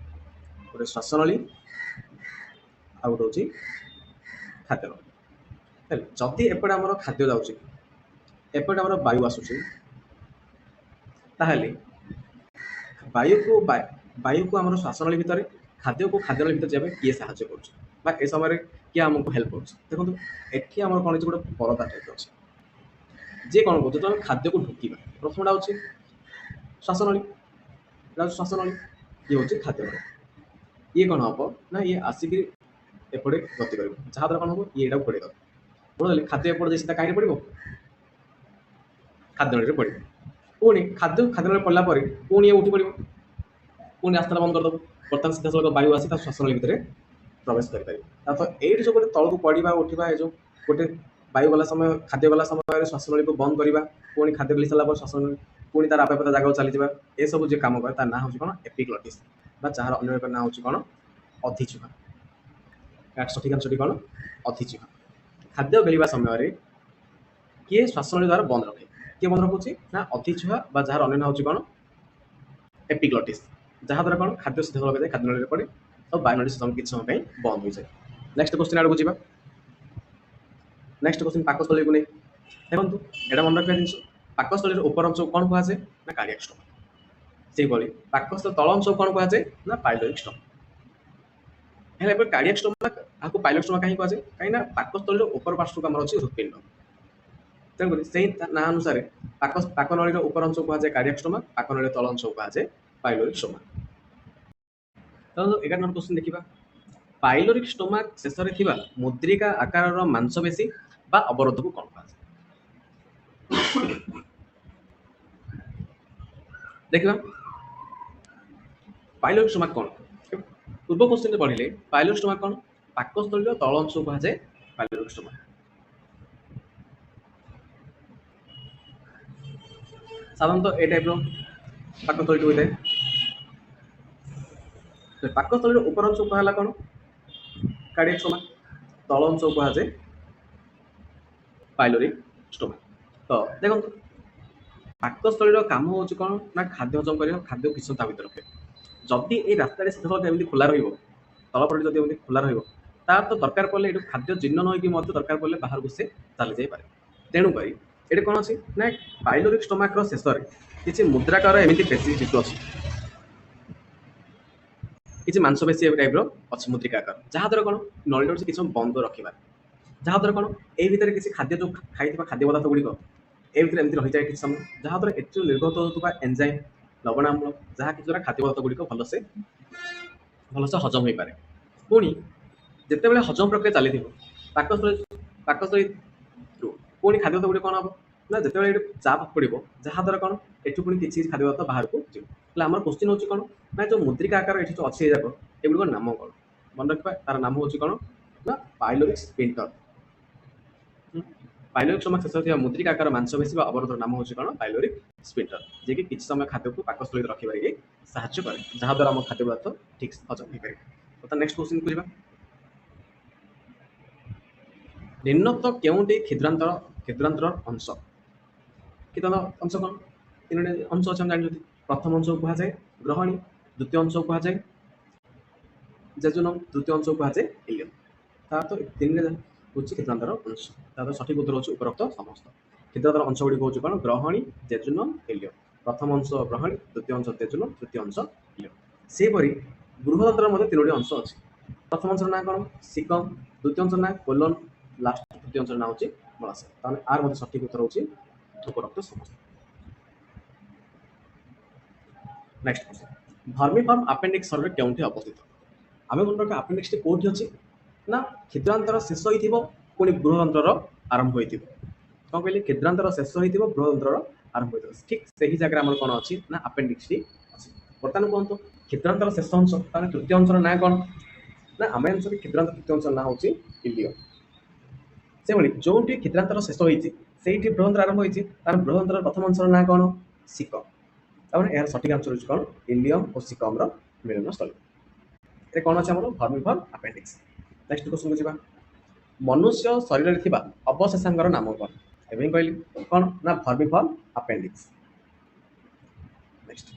ଗୋଟେ ଶ୍ୱାସନଳୀ ଆଉ ଗୋଟେ ହେଉଛି ଖାଦ୍ୟନଳୀ। ହେଲେ ଯଦି ଏପଟେ ଆମର ଖାଦ୍ୟ ଯାଉଛି, ଏପଟେ ଆମର ବାୟୁ ଆସୁଛି, ତାହେଲେ ବାୟୁକୁ ବାୟୁକୁ ଆମର ଶ୍ୱାସନଳୀ ଭିତରେ, ଖାଦ୍ୟକୁ ଖାଦ୍ୟନଳୀ ଭିତରେ ଯିବା ପାଇଁ କିଏ ସାହାଯ୍ୟ କରୁଛି ବା ଏ ସମୟରେ କିଏ ଆମକୁ ହେଲ୍ପ କରୁଛି? ଦେଖନ୍ତୁ ଏଠି ଆମର କ'ଣ ଅଛି, ଗୋଟେ ପରଦା ଟାଇପ୍ ଅଛି। ଯିଏ କ'ଣ କରୁଛି, ଯେତେବେଳେ ଆମେ ଖାଦ୍ୟକୁ ଢୋକିବା, ପ୍ରଥମଟା ହେଉଛି ଶ୍ୱାସନଳୀ, ଏଇଟା ହେଉଛି ଶ୍ୱାସନଳୀ, ଇଏ ହେଉଛି ଖାଦ୍ୟନଳୀ। ଇଏ କ'ଣ ହେବ ନା ଇଏ ଆସିକି ଏପଟେ ଗତି କରିବ, ଯାହାଦ୍ୱାରା କ'ଣ ହେବ, ଇଏ ଏଇଟାକୁ ଘୋଡ଼େଇ ଦେବ। ଘୋଡ଼େଇଲେ ଖାଦ୍ୟ ଏପଟେ ଯାଇ ସିଧା କାହିଁରେ ପଡ଼ିବ, ଖାଦ୍ୟନଳୀରେ ପଡ଼ିବ। ପୁଣି ଖାଦ୍ୟନଳୀ ପଡ଼ିଲା ପରେ ପୁଣି ଇଏ ଉଠି ପଡ଼ିବ, ପୁଣି ରାସ୍ତାଟା ବନ୍ଦ କରିଦେବ। ବର୍ତ୍ତମାନ ସିଧାସଳଖ ବାୟୁ ଆସି ତା ଶ୍ୱାସନଳୀ ଭିତରେ ପ୍ରବେଶ କରିପାରିବ। ତ ଏଇଠି ଯେଉଁ ଗୋଟେ ତଳକୁ ପଡ଼ିବା ଉଠିବା, ଏ ଯେଉଁ ଗୋଟେ ବାୟୁ ଗଲା ସମୟ, ଖାଦ୍ୟ ଗଲା ସମୟରେ ଶ୍ୱାସନଳୀକୁ ବନ୍ଦ କରିବା, ପୁଣି ଖାଦ୍ୟ ଗଲି ସାରିଲା ପରେ ଶ୍ୱାସନଳୀ ପୁଣି ତାର ଆପେ ଆପେ ତା ଜାଗାକୁ ଚାଲିଯିବା, ଏସବୁ ଯେ କାମ କରେ ତା ନାଁ ହେଉଛି କ'ଣ, ଏପିଗ୍ଲଟିସ୍, ବା ଯାହାର ଅନ୍ୟ ଏକ ନାଁ ହେଉଛି କ'ଣ, ଅଧିଜିହ୍ୱା। ସଠିକ୍ ଆନ୍ସରଟି କ'ଣ, ଅଧିଜିହ୍ୱା। ଖାଦ୍ୟ ଗିଳିବା ସମୟରେ କିଏ ଶ୍ୱାସନଳୀ ଦ୍ୱାରା ବନ୍ଦ ରଖେ, କିଏ ବନ୍ଦ ରଖୁଛି ନା ଅଧିଜିହ୍ୱା, ବା ଯାହାର ଅନ୍ୟ ନାଁ ହେଉଛି କ'ଣ, ଏପିଗ୍ଲଟିସ୍, ଯାହାଦ୍ୱାରା କ'ଣ ଖାଦ୍ୟ ସିଧାସଳଖ ଯାଇ ଖାଦ୍ୟନଳୀରେ ପଡ଼େ ଆଉ ବାୟୁନଳୀ କିଛି ସମୟ ପାଇଁ ବନ୍ଦ ହୋଇଯାଏ। ନେକ୍ସଟ କ୍ୱେଶ୍ଚିନ୍ ଆଡ଼କୁ ଯିବା। ନେକ୍ସଟ କ୍ୱେଶ୍ଚିନ୍ ପାକସ୍ଥଳୀକୁ ନେଇ। ଦେଖନ୍ତୁ ଏଇଟା ମନେ ରଖିବା ଜିନିଷ, ପାକସ୍ଥଳୀର ଉପର ଅଂଶକୁ କ'ଣ କୁହାଯାଏ ନା କାର୍ଡ଼ିଆକ୍ ଷ୍ଟୋମା। ସେହିଭଳି ପାକସ୍ଥଳୀ ତଳ ଅଂଶକୁ କ'ଣ କୁହାଯାଏ ନା ପାଇଲୋରିକ୍ ଷ୍ଟୋମା। ହେଲେ ଏବେ କାର୍ଡ଼ିଆକ୍ ଷ୍ଟୋମା, ଆକୁ ପାଇଲୋରିକ୍ ଷ୍ଟୋମା କାହିଁକି କୁହାଯାଏ, କାହିଁକିନା ପାକସ୍ଥଳୀର ଉପର ପାର୍ଶ୍ୱକୁ ଆମର ଅଛି ହୃତ୍ପିଣ୍ଡ। ତେଣୁକରି ସେହି ନାଁ ଅନୁସାରେ ପାକନଳୀର ଉପର ଅଂଶକୁ କୁହାଯାଏ କାର୍ଡ଼ିଆକ୍ ଷ୍ଟୋମା, ପାକନଳୀର ତଳ ଅଂଶକୁ କୁହାଯାଏ ପାଇଲୋରିକ୍ ଷ୍ଟୋମା। ତ 11 ନମ୍ବର କ୍ୱେଶ୍ଚିନ୍ ଦେଖିବା। ପାଇଲୋରିକ୍ ଷ୍ଟୋମା ଶେଷରେ ଥିବା ମୁଦ୍ରିକା ଆକାରର ମାଂସପେଶୀ ବା ଅବରୋଧକୁ କ'ଣ କୁହାଯାଏ? ଦେଖିବା ପାଇଲୋରିକ୍ ଷ୍ଟୋମା କ'ଣ। ପୂର୍ବ କ୍ୱେଶ୍ଚିନ୍ରେ ପଢ଼ିଲେ ପାଇଲୋରିକ୍ ଷ୍ଟୋମା କ'ଣ, ପାକସ୍ଥଳୀର ତଳ ଅଂଶକୁ କୁହାଯାଏ ପାଇଲୋରିକ୍ ଷ୍ଟୋମା। ସାଧାରଣତଃ ଏ ଟାଇପ୍ର ପାକସ୍ଥଳୀଟି ହୋଇଥାଏ। ପାକସ୍ଥଳୀର ଉପର ଅଂଶକୁ କୁହାହେଲା କ'ଣ, କାର୍ଡ଼ିଆକ୍ ଷ୍ଟୋମା, ତଳ ଅଂଶକୁ କୁହାଯାଏ ପାଇଲୋରିକ୍ ଷ୍ଟୋମା। ତ ଦେଖନ୍ତୁ ପାକସ୍ଥଳୀର କାମ ହେଉଛି କ'ଣ ନା ଖାଦ୍ୟ ହଜମ କରିବା, ଖାଦ୍ୟ କିଛି ତା ଭିତରେ ରଖିବ। ଯଦି ଏଇ ରାସ୍ତାରେ ସିଧାସଳଖ ଏମିତି ଖୋଲା ରହିବ, ତଳପଟେ ଯଦି ଏମିତି ଖୋଲା ରହିବ, ତାର ତ ଦରକାର ପଡ଼ିଲେ ଏଠୁ ଖାଦ୍ୟ ଜୀର୍ଣ୍ଣ ନ ହୋଇକି ମଧ୍ୟ ଦରକାର ପଡ଼ିଲେ ବାହାରକୁ ସେ ଚାଲିଯାଇପାରେ। ତେଣୁକରି ଏଠି କ'ଣ ଅଛି ନା ପାଇଲୋରିକ୍ ଷ୍ଟୋମାକ୍ର ଶେଷରେ କିଛି ମୁଦ୍ରାକାର ଏମିତି ପେଶୀ ଟିସୁ ଅଛି, କିଛି ମାଂସପେଶୀ ଟାଇପ୍ର ଅଛି ମୁଦ୍ରିକା ଆକାର, ଯାହାଦ୍ୱାରା କ'ଣ ନଳୀଟା କିଛି ସମୟ ବନ୍ଦ ରଖିବା, ଯାହାଦ୍ୱାରା କ'ଣ ଏଇ ଭିତରେ କିଛି ଖାଦ୍ୟ ଯେଉଁ ଖାଇଥିବା ଖାଦ୍ୟ ପଦାର୍ଥ ଗୁଡ଼ିକ ଏ ଭିତରେ ଏମିତି ରହିଯାଏ କିଛି ସମୟ, ଯାହାଦ୍ୱାରା ଏଥିରୁ ନିର୍ଗତ ହେଉଥିବା ଏନ୍ଜାଇମ୍, ଲବଣାମ୍ଳ, ଯାହା କିଛି ଦ୍ୱାରା ଖାଦ୍ୟ ପଦାର୍ଥ ଗୁଡ଼ିକ ଭଲସେ ହଜମ ହୋଇପାରେ। ପୁଣି ଯେତେବେଳେ ହଜମ ପ୍ରକ୍ରିୟା ଚାଲିଥିବ ପାକସ୍ଥଳୀରୁ ପୁଣି ଖାଦ୍ୟ ପଦାର୍ଥ ଗୁଡ଼ିକ କ'ଣ ହେବ ନା ଯେତେବେଳେ ଏଠି ଚାପ ପଡ଼ିବ, ଯାହାଦ୍ୱାରା କ'ଣ ଏଠୁ ପୁଣି କିଛି ଖାଦ୍ୟ ପଦାର୍ଥ ବାହାରକୁ ଯିବ। ହେଲେ ଆମର କ୍ୱେଶ୍ଚିନ୍ ହେଉଛି କ'ଣ ନା ଯେଉଁ ମୁଦ୍ରିକା ଆକାର ଏଠି ଯେଉଁ ଅଛି ଏଯାକ, ଏଗୁଡ଼ିକ ନାମ କ'ଣ ମନେ ରଖିବା, ତାର ନାମ ହେଉଛି କ'ଣ ନା ପାଇଲୋରିକ୍ ସ୍ପିଣ୍ଟର। ପାଇଲୋରିକ୍ ଷ୍ଟୋମା ଶେଷରେ ଥିବା ମୁଦ୍ରିକା ଆକାର ମାଂସପେଶୀ ବା ଅବରୋଧର ନାମ ହେଉଛି କ'ଣ, ପାଇଲୋରିକ୍ ସ୍ପିଣ୍ଟର, ଯିଏକି କିଛି ସମୟ ଖାଦ୍ୟକୁ ପାକସ୍ଥଳୀରେ ରଖିବାରେ ସାହାଯ୍ୟ କରେ, ଯାହାଦ୍ୱାରା ଆମ ଖାଦ୍ୟ ପଦାର୍ଥ ଠିକ୍ ହଜମ ହୋଇପାରିବ। ତ ନେକ୍ସଟ କ୍ୱେଶ୍ଚିନ୍କୁ ଯିବା। ନିମ୍ନୋକ୍ତ କେଉଁଟି କ୍ଷୁଦ୍ରାନ୍ତର ଅଂଶ? କ୍ଷୁଦ୍ରାନ୍ତର ଅଂଶ କ'ଣ, ତିନୋଟି ଅଂଶ ଅଛି ଆମେ ଜାଣିଛନ୍ତି। ପ୍ରଥମ ଅଂଶକୁ କୁହାଯାଏ ଗ୍ରହଣୀ, ଦ୍ୱିତୀୟ ଅଂଶକୁ କୁହାଯାଏ ଜେଜୁନମ୍, ତୃତୀୟ ଅଂଶକୁ କୁହାଯାଏ ଇଲିୟମ୍। ତାର ତ ତିନିଟା ହେଉଛି କ୍ଷୁଦ୍ରାନ୍ତର ଅଂଶ। ତାର ସଠିକ୍ ଉତ୍ତର ହେଉଛି ଉପରୋକ୍ତ ସମସ୍ତ। କ୍ଷୁଦ୍ରାନ୍ତର ଅଂଶ ଗୁଡ଼ିକ ହେଉଛି କ'ଣ, ଗ୍ରହଣୀ, ଜେଜୁନମ୍, ଇଲିୟମ୍। ପ୍ରଥମ ଅଂଶ ଗ୍ରହଣୀ, ଦ୍ୱିତୀୟ ଅଂଶ ଜେଜୁନମ୍, ତୃତୀୟ ଅଂଶ ଇଲିୟମ୍। ସେହିପରି ବୃହତନ୍ତ୍ରର ମଧ୍ୟ ତିନୋଟି ଅଂଶ ଅଛି। ପ୍ରଥମ ଅଂଶର ନାଁ କ'ଣ, ସିକମ୍, ଦ୍ୱିତୀୟ ଅଂଶର ନାଁ କୋଲନ୍, ଲାଷ୍ଟ ତୃତୀୟ ଅଂଶର ନାଁ ହେଉଛି ମଳାଶୟ। ତାହେଲେ ଆର ମଧ୍ୟ ସଠିକ୍ ଉତ୍ତର ହେଉଛି ଉପରୋକ୍ତ ସମସ୍ତ। ନେକ୍ସଟ କ୍ୱେଶ୍ଚନ୍, ଭର୍ମିଫର୍ମ ଆପେଣ୍ଡିକ୍ସ ଶରୀରରେ କେଉଁଠି ଅବସ୍ଥିତ? ଆମେ ମନେ ରଖିବା ଆପେଣ୍ଡିକ୍ସଟି କେଉଁଠି ଅଛି ନା କ୍ଷୁଦ୍ରାନ୍ତର ଶେଷ ହୋଇଥିବ, ପୁଣି ବୃହତନ୍ତ୍ରର ଆରମ୍ଭ ହୋଇଥିବ। କ'ଣ କହିଲେ, କ୍ଷୁଦ୍ରାନ୍ତର ଶେଷ ହୋଇଥିବ, ବୃହତନ୍ତ୍ରର ଆରମ୍ଭ ହୋଇଥିବ। ଠିକ୍ ସେହି ଜାଗାରେ ଆମର କ'ଣ ଅଛି ନା ଆପେଣ୍ଡିକ୍ସଟି ଅଛି। ବର୍ତ୍ତମାନ କୁହନ୍ତୁ କ୍ଷୁଦ୍ରାନ୍ତର ଶେଷ ଅଂଶ, ତାହେଲେ ତୃତୀୟ ଅଂଶର ନାଁ କ'ଣ ନା ଆମେ ଜାଣିଛନ୍ତି କ୍ଷୁଦ୍ରାନ୍ତର ତୃତୀୟ ଅଂଶର ନାଁ ହେଉଛି ଇଲିୟମ୍। ସେଭଳି ଯେଉଁଠି କ୍ଷୁଦ୍ରାନ୍ତର ଶେଷ ହୋଇଛି ସେଇଠି ବୃହତନ୍ତ୍ର ଆରମ୍ଭ ହୋଇଛି, ତାର ବୃହତନ୍ତ୍ରର ପ୍ରଥମ ଅଂଶର ନାଁ କ'ଣ, ସିକମ୍। ତାମାନେ ଏହାର ସଠିକ୍ ଆନ୍ସର ହେଉଛି କ'ଣ, ଇଲିୟମ୍ ଓ ସିକମ୍ର ମିଳନସ୍ଥଳୀ। ଏଥିରେ କ'ଣ ଅଛି ଆମର, ଭର୍ମିଫର୍ମ ଆପେଣ୍ଡିକ୍ସ। ନେକ୍ସଟ କ୍ୱେଶ୍ଚନକୁ ଯିବା। ମନୁଷ୍ୟ ଶରୀରରେ ଥିବା ଅବଶେଷାଙ୍ଗର ନାମ କ'ଣ? ଏବେ ହିଁ କହିଲି କ'ଣ ନା ଭର୍ମିଫର୍ମ ଆପେଣ୍ଡିକ୍ସ। ନେକ୍ସଟ,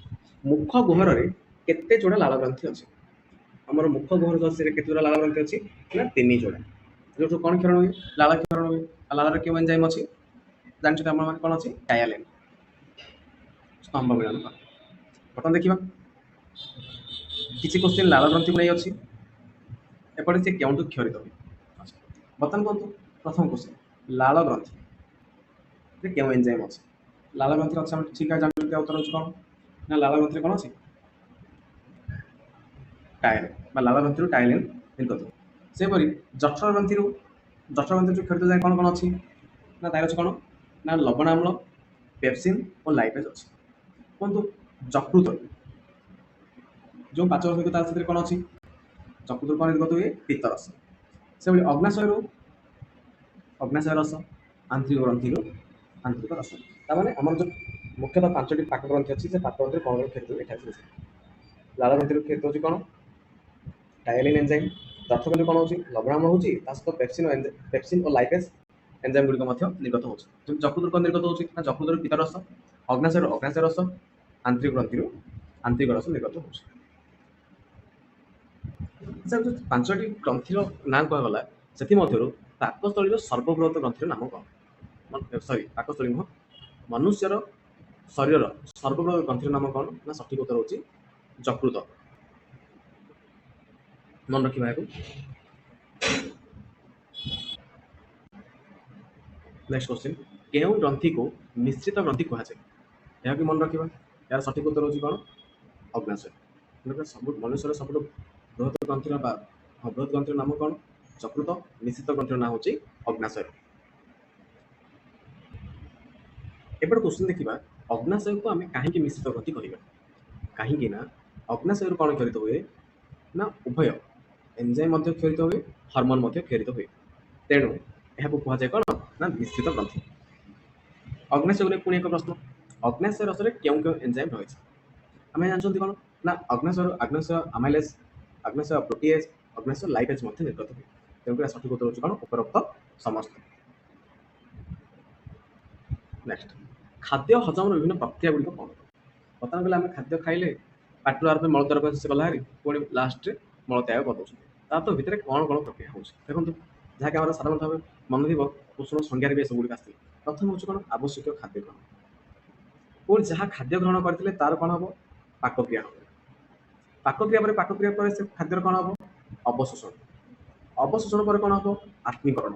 ମୁଖ ଗୁହରରେ କେତେ ଯୋଡ଼ା ଲାଳ ଗ୍ରନ୍ଥି ଅଛି? ଆମର ମୁଖ ଗୁହର ଯେଉଁ ଅଛି ସେଠାରେ କେତେ ଯୋଡ଼ା ଲାଳ ଗ୍ରନ୍ଥି ଅଛି ନା 3 ଯୋଡ଼ା। ଯେଉଁଠୁ କ'ଣ କ୍ଷରଣ ହୁଏ, ଲାଳ କ୍ଷରଣ ହୁଏ। ଆଉ ଲାଳର କେଉଁ ଏଞ୍ଜାଇମ୍ ଅଛି ଜାଣିଛନ୍ତି ଆପଣମାନେ, କ'ଣ ଅଛି, ଡାୟାଲିନ୍, ସ୍ତମ୍ଭ ମିଳନ। ବର୍ତ୍ତମାନ ଦେଖିବା କିଛି କ୍ୱେଶ୍ଚିନ୍ ଲାଳ ଗ୍ରନ୍ଥିକୁ ନେଇ ଅଛି, ଏପଟେ ସେ କେଉଁଠୁ କ୍ଷରିତ ହୁଏ। ଆଚ୍ଛା, ବର୍ତ୍ତମାନ କୁହନ୍ତୁ ପ୍ରଥମ କ୍ୱେଶ୍ଚିନ୍, ଲାଳ ଗ୍ରନ୍ଥିରେ କେଉଁ ଏନ୍ଜାଇମ୍ ଅଛି? ଲାଳ ଗ୍ରନ୍ଥିରେ ଅଛି, ଆମେ ଠିକ୍ ଜାଣିଛନ୍ତି, ଉତ୍ତର ହେଉଛି କ'ଣ ନା ଲାଳ ଗ୍ରନ୍ଥିରେ କ'ଣ ଅଛି? ଟାଇଲିନ୍ ବା ଲାଳ ଗ୍ରନ୍ଥିରୁ ଟାଇଲିନ୍ ନିର୍ଗତ ହୁଏ। ସେହିପରି ଜଠର ଗ୍ରନ୍ଥିରୁ ଯେଉଁ କ୍ଷରିତ ଯାଏ କ'ଣ କ'ଣ ଅଛି ନା ତାର ଅଛି କ'ଣ ନା ଲବଣାମ୍ଳ, ପେପ୍ସିନ୍ ଓ ଲାଇପେଜ୍ ଅଛି। କୁହନ୍ତୁ ଯକୃତ ଯେଉଁ ପାଚନ ସହିତ ତା ସେଥିରେ କ'ଣ ଅଛି? ଯକୃତରୁ କ'ଣ ନିର୍ଗତ ହୁଏ? ପିତ୍ତରସ। ସେଭଳି ଅଗ୍ନାଶୟରୁ ଅଗ୍ନାଶୟ ରସ, ଆନ୍ତ୍ରିକ ଗ୍ରନ୍ଥିରୁ ଆନ୍ତ୍ରିକ ରସ। ତାମାନେ ଆମର ଯେଉଁ ମୁଖ୍ୟତଃ 5ଟି ପାକ ଗ୍ରନ୍ଥି ଅଛି, ସେ ପାକ ଗ୍ରନ୍ଥିରେ କ'ଣ କ୍ଷରିତ ହୁଏ ଏଠାରେ ଅଛି। ଲାଳ ଗ୍ରନ୍ଥିରୁ କ୍ଷରିତ ହେଉଛି କ'ଣ? ଟାଇଲିନ୍ ଏନ୍ଜାଇମ୍। ଜଠର ଗ୍ରନ୍ଥିରୁ କ'ଣ ହେଉଛି? ଲବଣାମ୍ଳ ହେଉଛି, ତା ସହିତ ପେପ୍ସିନ୍ ଓ ଲାଇପେଜ୍ ଏନ୍ଜାଇମ୍ ଗୁଡ଼ିକ ମଧ୍ୟ ନିର୍ଗତ ହେଉଛି। ଯକୃତରୁ କ'ଣ ନିର୍ଗତ ହେଉଛି ନା ଯକୃତରୁ ପିତ୍ତରସ, ଅଗ୍ନାଶୟରୁ ଅଗ୍ନାଶୟ ରସ, ଆନ୍ତ୍ରିକ ଗ୍ରନ୍ଥିରୁ ଆନ୍ତ୍ରିକ ରସ ନିର୍ଗତ ହେଉଛି। ଯେଉଁ 5ଟି ଗ୍ରନ୍ଥିର ନାଁ କୁହାଗଲା, ସେଥିମଧ୍ୟରୁ ପାକସ୍ଥଳୀର ସର୍ବବୃହତ ଗ୍ରନ୍ଥିର ନାମ କ'ଣ? ପାକସ୍ଥଳୀ ନୁହଁ, ମନୁଷ୍ୟର ଶରୀରର ସର୍ବବୃହତ ଗ୍ରନ୍ଥିର ନାମ କ'ଣ ନା ସଠିକ୍ ଉତ୍ତର ହେଉଛି ଯକୃତ। ମନେ ରଖିବା ଏହାକୁ। ନେକ୍ସଟ କ୍ୱେଶ୍ଚିନ୍, କେଉଁ ଗ୍ରନ୍ଥିକୁ ମିଶ୍ରିତ ଗ୍ରନ୍ଥି କୁହାଯାଏ? ଏହାକୁ ମନେ ରଖିବା। ଏହାର ସଠିକ୍ ଉତ୍ତର ହେଉଛି କ'ଣ? ଅଗ୍ନାଶୟ। ମନୁଷ୍ୟର ସବୁଠୁ ବୃହତ ଗ୍ରନ୍ଥିର ବୃହତ ଗ୍ରନ୍ଥିର ନାମ କ'ଣ? ଯକୃତ। ମିଶ୍ରିତ ଗ୍ରନ୍ଥିର ନାମ ହେଉଛି ଅଗ୍ନାଶୟ। ଏପଟେ କ୍ୱେଶ୍ଚିନ୍ ଦେଖିବା, ଅଗ୍ନାଶୟକୁ ଆମେ କାହିଁକି ମିଶ୍ରିତ ଗ୍ରନ୍ଥି କହିବା? କାହିଁକି ନା ଅଗ୍ନାଶୟରୁ କ'ଣ କ୍ଷରିତ ହୁଏ ନା ଉଭୟ ଏନ୍ଜାଇମ୍ ମଧ୍ୟ କ୍ଷରିତ ହୁଏ, ହର୍ମୋନ୍ ମଧ୍ୟ କ୍ଷରିତ ହୁଏ। ତେଣୁ ଏହାକୁ କୁହାଯାଏ କ'ଣ ନା ମିଶ୍ରିତ ଗ୍ରନ୍ଥି। ଅଗ୍ନାଶୟକୁ ନେଇ ପୁଣି ଏକ ପ୍ରଶ୍ନ, ଅଗ୍ନାଶୟ ରସରେ କେଉଁ କେଉଁ ଏନ୍ଜାଇମ୍ ରହିଛି? ଆମେ ଜାଣିଛନ୍ତି କ'ଣ ନା ଆଗ୍ନାଶୟ ଆମାଇଲେଜ୍, ଆଗ୍ନାଶୟ ପ୍ରୋଟିଏଜ୍, ଅଗ୍ନାଶୟ ଲାଇପେଜ୍ ମଧ୍ୟ ନିର୍ଗତ ହୁଏ। ତେଣୁକରି ସଠିକ୍ ଉତ୍ତର ହେଉଛି କ'ଣ? ଉପରୋକ୍ତ ସମସ୍ତ। ନେକ୍ସଟ, ଖାଦ୍ୟ ହଜମର ବିଭିନ୍ନ ପ୍ରକ୍ରିୟା ଗୁଡ଼ିକ କ'ଣ? ବର୍ତ୍ତମାନ ଗଲେ ଆମେ ଖାଦ୍ୟ ଖାଇଲେ ପାଟିରୁ ଆରମ୍ଭ ମଳଦ୍ୱାର ଶେଷ ଗଲା ହାରି, ପୁଣି ଲାଷ୍ଟରେ ମଳତ୍ୟାଗ କରିଦେଉଛନ୍ତି। ତା ତ ଭିତରେ କ'ଣ କ'ଣ ପ୍ରକ୍ରିୟା ହେଉଛି ଦେଖନ୍ତୁ, ଯାହାକି ଆମର ସାଧାରଣତଃ ଭାବେ ମନେ ଥିବ ପୋଷଣ ସଂଜ୍ଞାରେ ବି ଏସବୁ ଗୁଡ଼ିକ ଆସିଥିଲା। ପ୍ରଥମ ହେଉଛି କ'ଣ? ଆବଶ୍ୟକୀୟ ଖାଦ୍ୟ ଗ୍ରହଣ। ପୁଣି ଯାହା ଖାଦ୍ୟ ଗ୍ରହଣ କରିଥିଲେ ତାର କ'ଣ ହେବ? ପାକକ୍ରିୟା ହେବ। ପାକକ୍ରିୟା ପରେ ସେ ଖାଦ୍ୟର କ'ଣ ହେବ? ଅବଶୋଷଣ। ଅବଶୋଷଣ ପରେ କ'ଣ ହେବ? ଆତ୍ମୀକରଣ।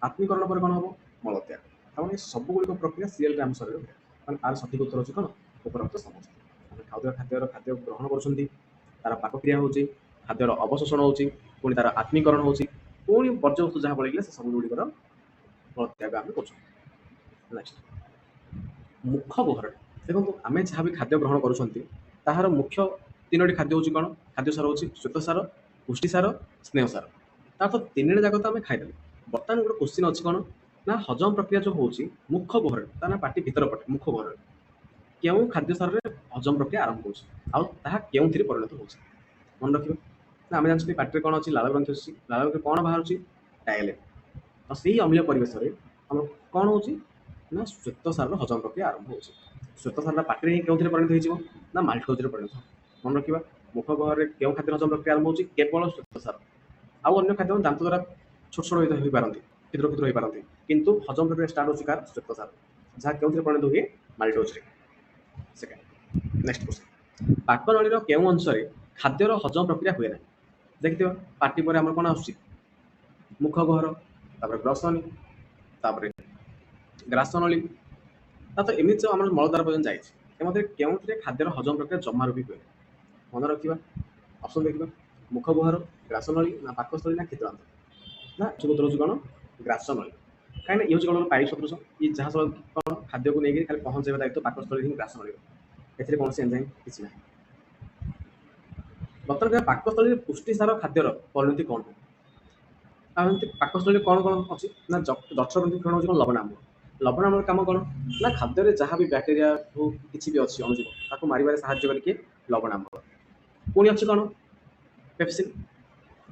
ଆତ୍ମୀକରଣ ପରେ କ'ଣ ହେବ? ମଳତ୍ୟାଗ। ତାମାନେ ସବୁ ଗୁଡ଼ିକ ପ୍ରକ୍ରିୟା ସିରିଏଲରେ ଆମ ଶରୀରରେ ହୁଏ। ମାନେ ତାର ସଠିକ୍ ଉତ୍ତର ହେଉଛି କ'ଣ? ଉପରୋକ୍ତ ସମସ୍ତ। ଆମେ ଖାଦ୍ୟ ଗ୍ରହଣ କରୁଛନ୍ତି, ତାର ପାକକ୍ରିୟା ହେଉଛି, ଖାଦ୍ୟର ଅବଶୋଷଣ ହେଉଛି, ପୁଣି ତାର ଆତ୍ମୀକରଣ ହେଉଛି, ପୁଣି ବର୍ଜ୍ୟବସ୍ତୁ ଯାହା ବଳିଗଲା ସେ ସବୁ ଗୁଡ଼ିକର ମଳତ୍ୟାଗ ଆମେ କରୁଛନ୍ତି। ନେକ୍ସଟ, ମୁଖ ଗୁହର। ଦେଖନ୍ତୁ ଆମେ ଯାହା ବି ଖାଦ୍ୟ ଗ୍ରହଣ କରୁଛନ୍ତି ତାହାର ମୁଖ୍ୟ 3ଟି ଖାଦ୍ୟ ହେଉଛି କ'ଣ? ଖାଦ୍ୟସାର ହେଉଛି ଶ୍ୱେତସାର, ପୁଷ୍ଟିସାର, ସ୍ନେହସାର। ତାର ତ 3ଟା ଯାକ ତ ଆମେ ଖାଇଦେଲେ। ବର୍ତ୍ତମାନ ଗୋଟେ କ୍ୱେଶ୍ଚିନ୍ ଅଛି କ'ଣ ନା ହଜମ ପ୍ରକ୍ରିୟା ଯେଉଁ ହେଉଛି ମୁଖ ଗୁହରରେ, ତା ନା ପାଟି ଭିତର ପଟେ ମୁଖ ଗୁହରରେ କେଉଁ ଖାଦ୍ୟସାରରେ ହଜମ ପ୍ରକ୍ରିୟା ଆରମ୍ଭ ହେଉଛି ଆଉ ତାହା କେଉଁଥିରେ ପରିଣତ ହେଉଛି? ମନେ ରଖିବା ନା ଆମେ ଜାଣିଛନ୍ତି ପାଟିରେ କ'ଣ ଅଛି? ଲାଳ ଗ୍ରନ୍ଥି ଅଛି। ଲାଳ ଗ୍ରନ୍ଥି କ'ଣ ବାହାରୁଛି? ଟାଇଲିନ୍। ଆଉ ସେହି ଅମ୍ଳୀୟ ପରିବେଶରେ ଆମର କ'ଣ ହେଉଛି ନା ଶ୍ୱେତସାରର ହଜମ ପ୍ରକ୍ରିୟା ଆରମ୍ଭ ହେଉଛି। ଶ୍ୱେତସାରଟା ପାଟିରେ ହିଁ କେଉଁଥିରେ ପରିଣତ ହୋଇଯିବ ନା ମାଲ୍ଟୋଜରେ ପରିଣତ ହେବ। ମନେ ରଖିବା, ମୁଖ ଗୁହରରେ କେଉଁ ଖାଦ୍ୟ ହଜମ ପ୍ରକ୍ରିୟା ଆରମ୍ଭ ହେଉଛି? କେବଳ ଶ୍ୱେତସାର। ଆଉ ଅନ୍ୟ ଖାଦ୍ୟ ଦାନ୍ତ ଦ୍ୱାରା ଛୋଟ ଛୋଟ ହୋଇପାରନ୍ତି, କ୍ଷୁଦ୍ର କ୍ଷୁଦ୍ର ହୋଇପାରନ୍ତି, କିନ୍ତୁ ହଜମ ପ୍ରକ୍ରିୟା ଷ୍ଟାର୍ଟ ହେଉଛି କାହାର? ଶ୍ୱେତସାର, ଯାହା କେଉଁଥିରେ ପରିଣତ ହୁଏ? ମାଲ୍ଟୋଜରେ। ସେକେଣ୍ଡ, ନେକ୍ସଟ କ୍ୱେଶ୍ଚିନ୍, ପାକନଳୀର କେଉଁ ଅଂଶରେ ଖାଦ୍ୟର ହଜମ ପ୍ରକ୍ରିୟା ହୁଏ ନାହିଁ? ଦେଖିଥିବା ପାଟି ପରେ ଆମର କ'ଣ ଆସୁଛି? ମୁଖ ଗୁହର, ତାପରେ ଗ୍ରସନୀ, ତାପରେ ଗ୍ରାସନଳୀ, ତା ତ ଏମିତି ସବୁ ଆମର ମଳଦ୍ୱାର ପର୍ଯ୍ୟନ୍ତ ଯାଇଛି। ଏ ମଧ୍ୟରେ କେଉଁଥିରେ ଖାଦ୍ୟର ହଜମ ପ୍ରକ୍ରିୟା ଜମାରୁ ବି ହୁଏ? ମନେ ରଖିବା, ଅପସନ୍ ଦେଖିବା, ମୁଖ ଗୁହର, ଗ୍ରାସନଳୀ ନା ପାକସ୍ଥଳୀ ନା କ୍ଷୁଦ୍ରାନ୍ତ? ନା ଉତ୍ତର ହେଉଛି କ'ଣ? ଗ୍ରାସନଳୀ। କାହିଁକିନା ଇଏ ହେଉଛି କ'ଣ? ପାଇପ ସଦୃଶ। ଇଏ ଯାହା ସବୁ କ'ଣ ଖାଦ୍ୟକୁ ନେଇକି ଖାଲି ପହଞ୍ଚାଇବା ଦାୟିତ୍ୱ ପାକସ୍ଥଳୀ ହିଁ ଗ୍ରାସନଳୀର। ଏଥିରେ କୌଣସି ଏନ୍ଜାଇମ୍ କିଛି ନାହିଁ। ବର୍ତ୍ତମାନ ପାକସ୍ଥଳୀରେ ପୁଷ୍ଟିସାର ଖାଦ୍ୟର ପରିଣତି କ'ଣ? ଆଉ ଏମିତି ପାକସ୍ଥଳୀରେ କ'ଣ କ'ଣ ଅଛି ନା ଜଠର ଗ୍ରନ୍ଥି କ'ଣ ହେଉଛି? କ'ଣ ଲବଣାମ୍ଳ। ଲବଣାମ୍ଳର କାମ କ'ଣ ନା ଖାଦ୍ୟରେ ଯାହା ବି ବ୍ୟାକ୍ଟେରିଆ ହଉ କିଛି ବି ଅଛି ଅଣୁଜୀବ ତାକୁ ମାରିବାରେ ସାହାଯ୍ୟ କରେ କିଏ? ଲବଣାମ୍ଳ। ପୁଣି ଅଛି କ'ଣ? ପେପ୍ସିନ୍।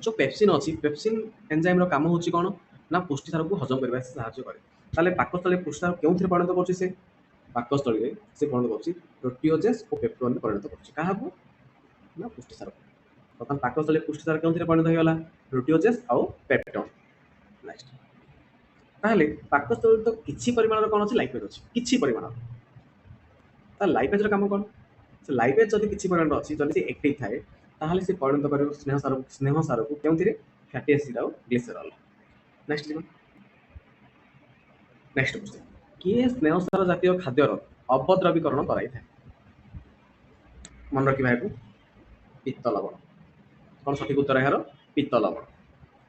ଯେଉଁ ପେପ୍ସିନ୍ ଅଛି, ପେପ୍ସିନ୍ ଏନ୍ଜାଇମ୍ର କାମ ହେଉଛି କ'ଣ ନା ପୁଷ୍ଟିସାରକୁ ହଜମ କରିବାରେ ସାହାଯ୍ୟ କରେ। ତାହେଲେ ପାକସ୍ଥଳୀରେ ପୁଷ୍ଟିସାର କେଉଁଥିରେ ପରିଣତ କରୁଛି? ସେ ପାକସ୍ଥଳୀରେ ସେ ପରିଣତ କରୁଛି ପ୍ରୋଟିଓଜେସ୍ ଓ ପେପ୍ଟୋନରେ ପରିଣତ କରୁଛି। କାହାକୁ? ନା ପୁଷ୍ଟିସାର। ବର୍ତ୍ତମାନ ପାକସ୍ଥଳୀରେ ପୁଷ୍ଟିସାର କେଉଁଥିରେ ପରିଣତ ହୋଇଗଲା? ପ୍ରୋଟିଓଜେସ୍ ଆଉ ପେପ୍ଟୋନ୍। ନେକ୍ସଟ, ତାହେଲେ ପାକସ୍ଥଳୀରେ ତ କିଛି ପରିମାଣର କ'ଣ ଅଛି? ଲାଇପେଜ୍ ଅଛି, କିଛି ପରିମାଣର। ତା ଲାଇପେଜ୍ର କାମ କ'ଣ? से लाइपेज जदि किसी परिमाण अच्छी जदि एक्टिव थाए ताहले से परिणत कर स्नेह सार को केउथिरे फैटी एसिड और ग्लिसरॉल। नेक्स्ट जीवन नेक्स्ट क्वेश्चन किए स्नेह सार जातीय खाद्यर अवद्रवीकरण कराई थाए मन रखिबा हेतु पित्त लवण कौन सठिक उत्तर यार पित्त लवण।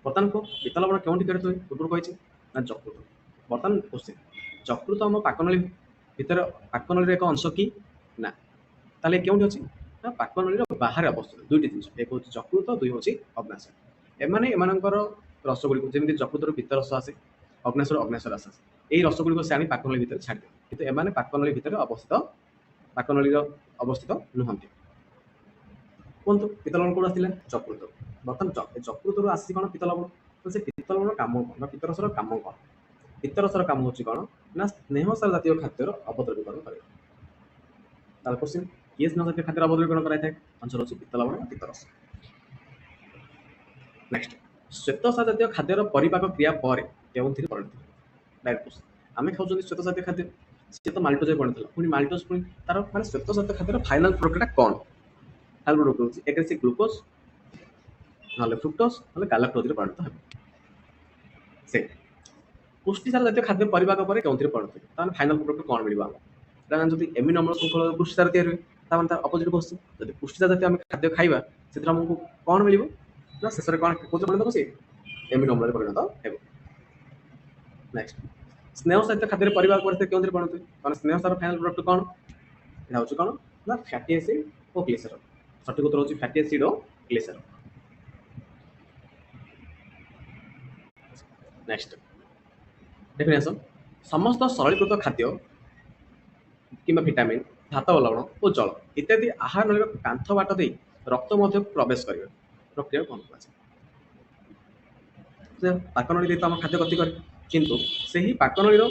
बर्तमान को पित्त लवण केउठी करे पूर्व कही ना यकृत। बर्तमान क्वेश्चन यकृत आम पाकनली भितर पाकनली एक अंश कि ना ताले केउठी अछि ना पाकनली बाहर अवस्थित दुईटी जिनिस एक होची यकृत दुई होची अग्नाशय एमाने एमानकर रस गुडी जेमिति यकृतर पित्त रस आसे अग्नाशयर अग्नाशय रस आसे एई रस गुडी से आनी पाकनली भितर छाडी दे किंतु एमाने पाकनली भितर अवस्थित पाकनली अवस्थित नुहंती। कुहतु पित्त लवण कोड आसिला यकृत। बर्तमान यकृत आसी कौन पित्त लवण तो से पित्त लवण काम कौन पित्त रसर काम कौन पित्त रसर काम होची कौन ना स्नेहसार जातीय खाद्यर अवद्रवीकरण करे। तार क्वेश्चन किए स्नेह जातीय खाद्यर अवद्रवीकरण कराई थाए आंसर होची पित्त लवण पित्त रस। नेक्स्ट श्वेतसार जातीय खाद्यर परिपाक क्रिया पर केउथिरे परिणत डायरेक्ट क्वेश्चन आमे खाउछन श्वेत जातीय खाद्य से तो माल्टोज बनितला पुनी माल्टोज पुनी तार माने श्वेत जातीय खाद्यर फाइनल प्रोडक्टटा कौन फाइनल प्रोडक्ट होची एक से ग्लूकोज नले फ्रुक्टोज नले गैलेक्टोज रे परिणत हेबो। से पुष्टिसार जातीय खाद्य परिपाक पर केउथिरे परिणत तार फाइनल प्रोडक्ट कौन मिलिबा कारण जदि एमिनो अम्ल शृंखल पुष्टिसार तैयार हुए तार तार अपोजिट क्वेश्चन जदि पुष्टिसार जातीय आम खाद्य खाइबा सेतिर हमको कौन मिलिबो ना शेषरे कौन कोथे परिणत से एमिनो अम्ल रे परिणत हेबो। नेक्स्ट स्नेह जातीय खाद्य परिपाक पर केउथिरे परिणत कारण स्नेह सार फाइनल प्रोडक्ट कौन एटा होची कौन ना फैटी एसिड और ग्लिसरॉल सठिक उत्तर होची फैटी एसिड और ग्लिसरॉल। नेक्स्ट डेफिनेशन समस्त सरलीकृत खाद्य किंबा विटामिन धातव लवण और जल इत्यादि आहार नलीर कांथ बाट दे रक्त मध्य प्रवेश करिवे प्रक्रिया कौन कुआ पाकनली तो आम खाद्य गति करे किंतु सही पाकनलीर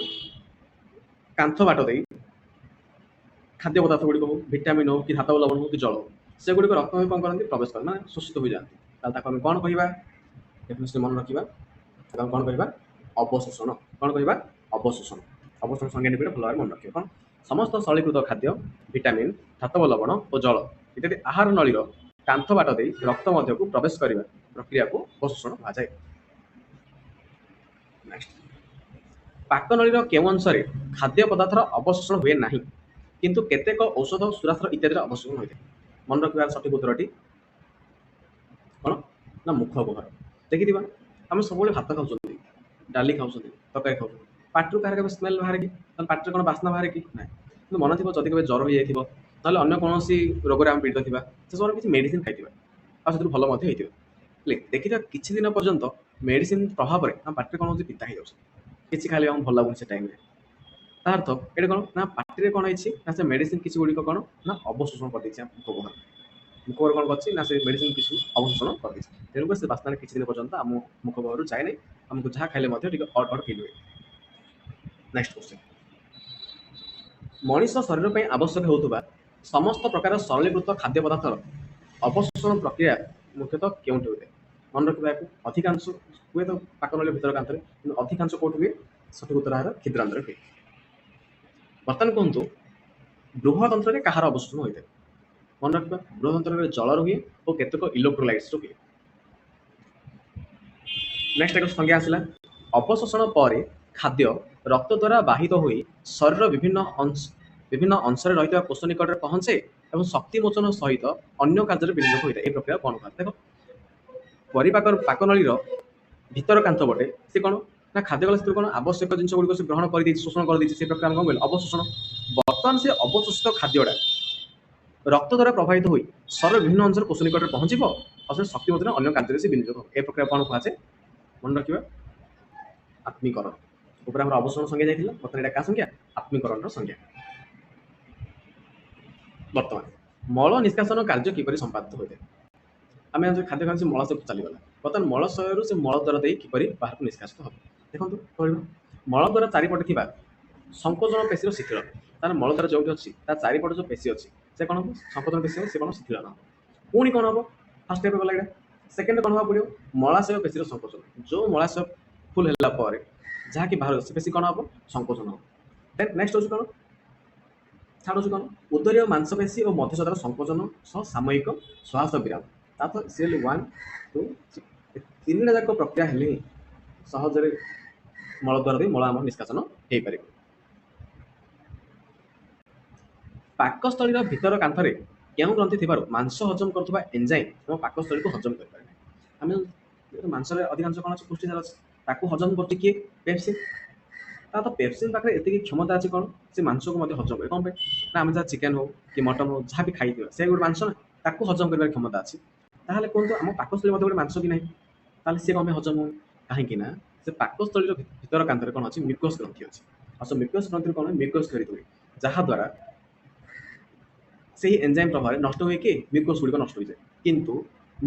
कांथ बाट दे खाद्य पदार्थ गुड़िक हो विटामिन हो कि धातव लवण हो कि जल हो से गुड़िक रक्त में कौन करते प्रवेश कर ना शोषित हो जाती आम कौन कहवा डेफिनेशन मन रखा कौन कहवा अवशोषण कौन कहवा अवशोषण अवशोषण संज्ञा निकट भल भाव मन रखिए कौन समस्त सरलीकृत खाद्य विटामिन धातव लवण और जल इत्यादि आहार नलीर कांथ बाट दे रक्त मध्य को प्रवेश करने प्रक्रिया को अवशोषण कहुए। नेक्स्ट पाकनलीर केउं अंशरे खाद्य पदार्थर अवशोषण हुए नहीं किंतु केतेक औषध सुरास्त्र इत्यादि अवशोषण होता है मन रखा सठिक उत्तरटी कौन ना मुख गुहर देखी आम सब भात खाऊँ डाली खाऊँ तरकारी खाऊँ पाटू कह स्मेल बाहर कि पाटे कौन बास्ना बाहर कि ना कि मन थी जदि ज्वर हो जाए ना अन्य कौन रोग आम पीड़ित थी से समय किसी मेडिसिन खाई आर भल होते देखी किसी दिन पर्यंत मेडिसिन प्रभाव में आम पाटे कौन हो पिता हो जाए खाली आम भल लगुन से टाइम तार अर्थ ये कौन ना पाटे कौन है से मेडिसिन किसी गुड़िक कौन ना अवशोषण कर मुख मुखर कौन कर से मेडिसिन किसी अवशोषण कर तेणुक से बास्ना किसी दिन पर्यंत आम मुख घर जाए नहीं आमको जहाँ खाइले अड अड फिल हुए। नेक्स्ट क्वेश्चन मनीष शरीर पर आवश्यक होता समस्त प्रकार सरलीकृत खाद्य पदार्थर अवशोषण प्रक्रिया मुख्यतः क्योंठि होता है मन रखा अधिकांश हुए तो पाकनली भितर कांतरे कि अधिकांश कौट हुए सठिक उत्तर क्षिद्रांतर हुए। बर्तमान कहतु बृहतंत्र कहार अवशोषण होता है मन रखा बृहतंत्र जल हुए और केतक इलेक्ट्रोलाइट्स हुए। नेक्स्ट एक संज्ञा आसला अवशोषण पर खाद्य रक्त द्वारा बाहित हो शरीर विभिन्न अंश रही कोष निकट में पहुंचे और शक्ति मोचन सहित अन्य कार्य विनियोग होता है। प्रक्रिया कौन कह देख परिपाक पाकनलीर भितर कांथ बटे से कौन ना खाद्य गला कौन आवश्यक जिन गुड़िक से ग्रहण कर शोषण कर से प्रक्रिया कौन कहल अवशोषण। बर्तमान से अवशोषित खाद्यटा रक्त द्वारा प्रभावित हो शरीर विभिन्न अंश कोष निकट में पहुंच और शक्ति मोचन अन्य कार्य से विनियोग हो प्रक्रिया कौन कहुए मन रखा आत्मीकरण ऊपर आम अवशोषण संज्ञा जाइए बर्तमान क्या संज्ञा आत्मीकरण संज्ञा। बर्तमान मल निष्कासन कार्य किपर संपादित होता है आम जो खाद्य खाते मलाशय चलीगला बर्तमान मलाशय से मल द्वारा दे किपर बाहर को निष्कासित हम देखो कह मल द्वारा चारिपटे थी संकोचन पेशीर शिथिल तार मल द्वारा जो अच्छी चारिपट जो पेशी अच्छी से कौन हम संकोचन पेशी से कौन शिथिल ना पुणी कौन हम फास्ट स्टेप गला यहाँ सेकेंड कौन हाँ पड़ो मलाशय पेशीर संकोचन जो मलाशय फुल है जहाँकि बाहर से पेशी कौन हम संकोचन हम। देन नेक्स्ट हूँ कौन ଛାଡ଼ୁଛି କ'ଣ ଉଦରୀୟ ମାଂସପେଶୀ ଓ ମଧ୍ୟସ୍ଥତାର ସଂକୋଚନ ସହ ସାମୟିକ ଶ୍ୱାସ ବିରାମ। ତାପରେ ସିରିଏଲ୍ 1, 2, 3 ତିନିଟା ଯାକ ପ୍ରକ୍ରିୟା ହେଲେ ହିଁ ସହଜରେ ମଳଦ୍ୱାର ଦେଇ ମଳ ଆମର ନିଷ୍କାସନ ହେଇପାରିବ। ପାକସ୍ଥଳୀର ଭିତର କାନ୍ଥରେ କେଉଁ ଗ୍ରନ୍ଥି ଥିବାରୁ ମାଂସ ହଜମ କରୁଥିବା ଏନ୍ଜାଇମ୍ ଆମ ପାକସ୍ଥଳୀକୁ ହଜମ କରିପାରେ ନାହିଁ। ଆମେ ମାଂସରେ ଅଧିକାଂଶ କ'ଣ ଅଛି ପୁଷ୍ଟିସାର ଅଛି, ତାକୁ ହଜମ କରୁଛି କିଏ? ପେପ୍ସିନ୍। ତ ପେପ୍ସିନ୍ ପାଖରେ ଏତିକି କ୍ଷମତା ଅଛି କ'ଣ ସେ ମାଂସକୁ ମଧ୍ୟ ହଜମ କରେ। କ'ଣ ପାଇଁ ନା ଆମେ ଯାହା ଚିକେନ୍ ହଉ କି ମଟନ୍ ହଉ ଯାହା ବି ଖାଇଥିବା ସେ ଗୋଟେ ମାଂସ ନା, ତାକୁ ହଜମ କରିବାର କ୍ଷମତା ଅଛି। ତାହେଲେ କୁହନ୍ତୁ ଆମ ପାକସ୍ଥଳୀ ମଧ୍ୟ ଗୋଟେ ମାଂସ କି ନାହିଁ, ତାହେଲେ ସେ କ'ଣ ପାଇଁ ହଜମ ହଉ? କାହିଁକି ନା ସେ ପାକସ୍ଥଳୀର ଭିତର କାନ୍ଥରେ କ'ଣ ଅଛି ମ୍ୟୁକସ୍ ଗ୍ରନ୍ଥି ଅଛି। ଆଉ ସେ ମ୍ୟୁକସ୍ ଗ୍ରନ୍ଥିରେ କ'ଣ ମ୍ୟୁକସ୍ କ୍ଷରିତ ହୁଏ, ଯାହାଦ୍ୱାରା ସେହି ଏନ୍ଜାଇମ୍ ପ୍ରଭାବରେ ନଷ୍ଟ ହୁଏ କି ମ୍ୟୁକସ୍ ଗୁଡ଼ିକ ନଷ୍ଟ ହୋଇଯାଏ। କିନ୍ତୁ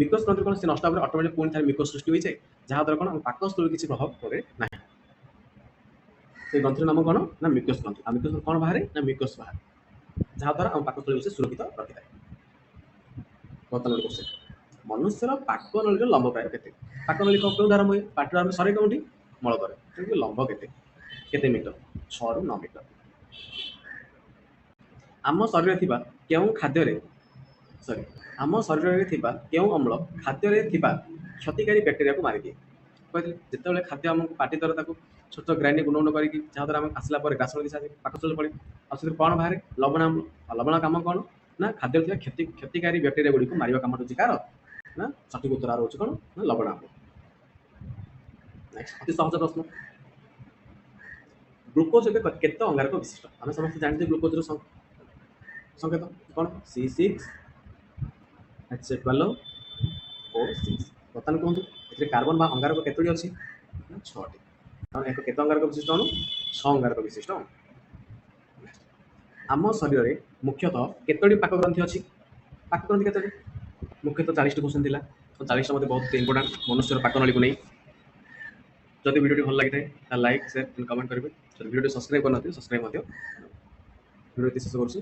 ମ୍ୟୁକସ୍ ଗ୍ରନ୍ଥି କ'ଣ ସେ ନଷ୍ଟ ହେବା ପରେ ଅଟୋମେଟିକ୍ ପୁଣି ଥରେ ମ୍ୟୁକସ୍ ସୃଷ୍ଟି ହୋଇଯାଏ, ଯାହାଦ୍ୱାରା କ'ଣ ଆମ ପାକସ୍ଥଳୀରେ କିଛି ପ୍ରଭାବ ପଡ଼େ ନାହିଁ। ସେ ଗ୍ରନ୍ଥିର ନାମ କ'ଣ ନା ମ୍ୟୁକସ୍ ଗ୍ରନ୍ଥି। ଆଉ ମ୍ୟୁକସ୍ କ'ଣ ବାହାରେ ନା ମ୍ୟୁକସ୍ ବାହାରେ, ଯାହାଦ୍ୱାରା ଆମ ପାକସ୍ଥଳୀକୁ ସେ ସୁରକ୍ଷିତ ରଖିଥାଏ। ବର୍ତ୍ତମାନ କ୍ୱେଶ୍ଚନ୍, ମନୁଷ୍ୟର ପାକନଳୀର ଲମ୍ବ ପ୍ରାୟ କେତେ? ପାକନଳୀ କେଉଁଠୁ ଆରମ୍ଭ ହୁଏ? ପାଟିରୁ ଆରମ୍ଭ ସରେ କେଉଁଠି? ମଳଦ୍ୱାର। କିନ୍ତୁ ଲମ୍ବ କେତେ ମିଟର? 6 ରୁ 9 ମିଟର। ଆମ ଶରୀରରେ ଥିବା କେଉଁ ଅମ୍ଳ ଖାଦ୍ୟରେ ଥିବା କ୍ଷତିକାରୀ ବ୍ୟାକ୍ଟେରିଆକୁ ମାରିଦିଏ? କହିଥିଲେ ଯେତେବେଳେ ଖାଦ୍ୟ ଆମକୁ ପାଟି ଦ୍ୱାରା ତାକୁ ଛୋଟ ଗ୍ରାଇଣ୍ଡିଂ ଗୁଣ୍ଡ ଗୁଣ୍ଡ କରିକି ଯାହାଦ୍ୱାରା ଆମେ ଆସିଲା ପରେ ଗ୍ରାସ ନଦୀ ସାହାଯ୍ୟରେ ପାକସ୍ଥଳୀ ପଡ଼େ, ଆଉ ସେଥିରେ କ'ଣ ବାହାରେ? ଲବଣାମ୍ଳ। ଆଉ ଲବଣ କାମ କ'ଣ ନା ଖାଦ୍ୟରେ ଥିବା କ୍ଷତିକାରୀ ବ୍ୟାକ୍ଟେରିଆ ଗୁଡ଼ିକୁ ମାରିବା କାମ ହେଉଛି କାହାର? ନା ସଠିକ୍ ଉତ୍ତର ହେଉଛି କ'ଣ ନା ଲବଣାମ୍ଳ। ନେକ୍ସଟ ଅତି ସହଜ ପ୍ରଶ୍ନ, ଗ୍ଲୁକୋଜ ଏବେ କେତେ ଅଙ୍ଗାରକ ବିଶିଷ୍ଟ? ଆମେ ସମସ୍ତେ ଜାଣିଛେ ଗ୍ଲୁକୋଜର ସଂକେତ କ'ଣ? C6H12O6। ବର୍ତ୍ତମାନ କୁହନ୍ତୁ ଏଥିରେ କାର୍ବନ ବା ଅଙ୍ଗାରକ କେତୋଟି ଅଛି? ନା 6ଟି। କାରଣ ଏକ କେତେ ଅଙ୍ଗାରକ ବିଶିଷ୍ଟ ଅଣୁ? 6 ଅଙ୍ଗାରକ ବିଶିଷ୍ଟ ଅଣୁ। ଆମ ଶରୀରରେ ମୁଖ୍ୟତଃ କେତୋଟି ପାକ ଗ୍ରନ୍ଥି ଅଛି? ପାକ ଗ୍ରନ୍ଥି କେତୋଟି? ମୁଖ୍ୟତଃ 40ଟି କ୍ୱେଶ୍ଚନ୍ ଥିଲା। ତ 40ଟା ମୋତେ ବହୁତ ଇମ୍ପୋର୍ଟାଣ୍ଟ ମନୁଷ୍ୟର ପାକନଳୀକୁ ନେଇ। ଯଦି ଭିଡ଼ିଓଟି ଭଲ ଲାଗିଥାଏ ତାହେଲେ ଲାଇକ୍, ସେୟାର, କମେଣ୍ଟ କରିବେ। ଯଦି ଭିଡ଼ିଓଟି ସବସ୍କ୍ରାଇବ୍ କରିନଥିବେ ସବସ୍କ୍ରାଇବ୍ ମଧ୍ୟ। ଭିଡ଼ିଓଟି ଶେଷ କରୁଛି।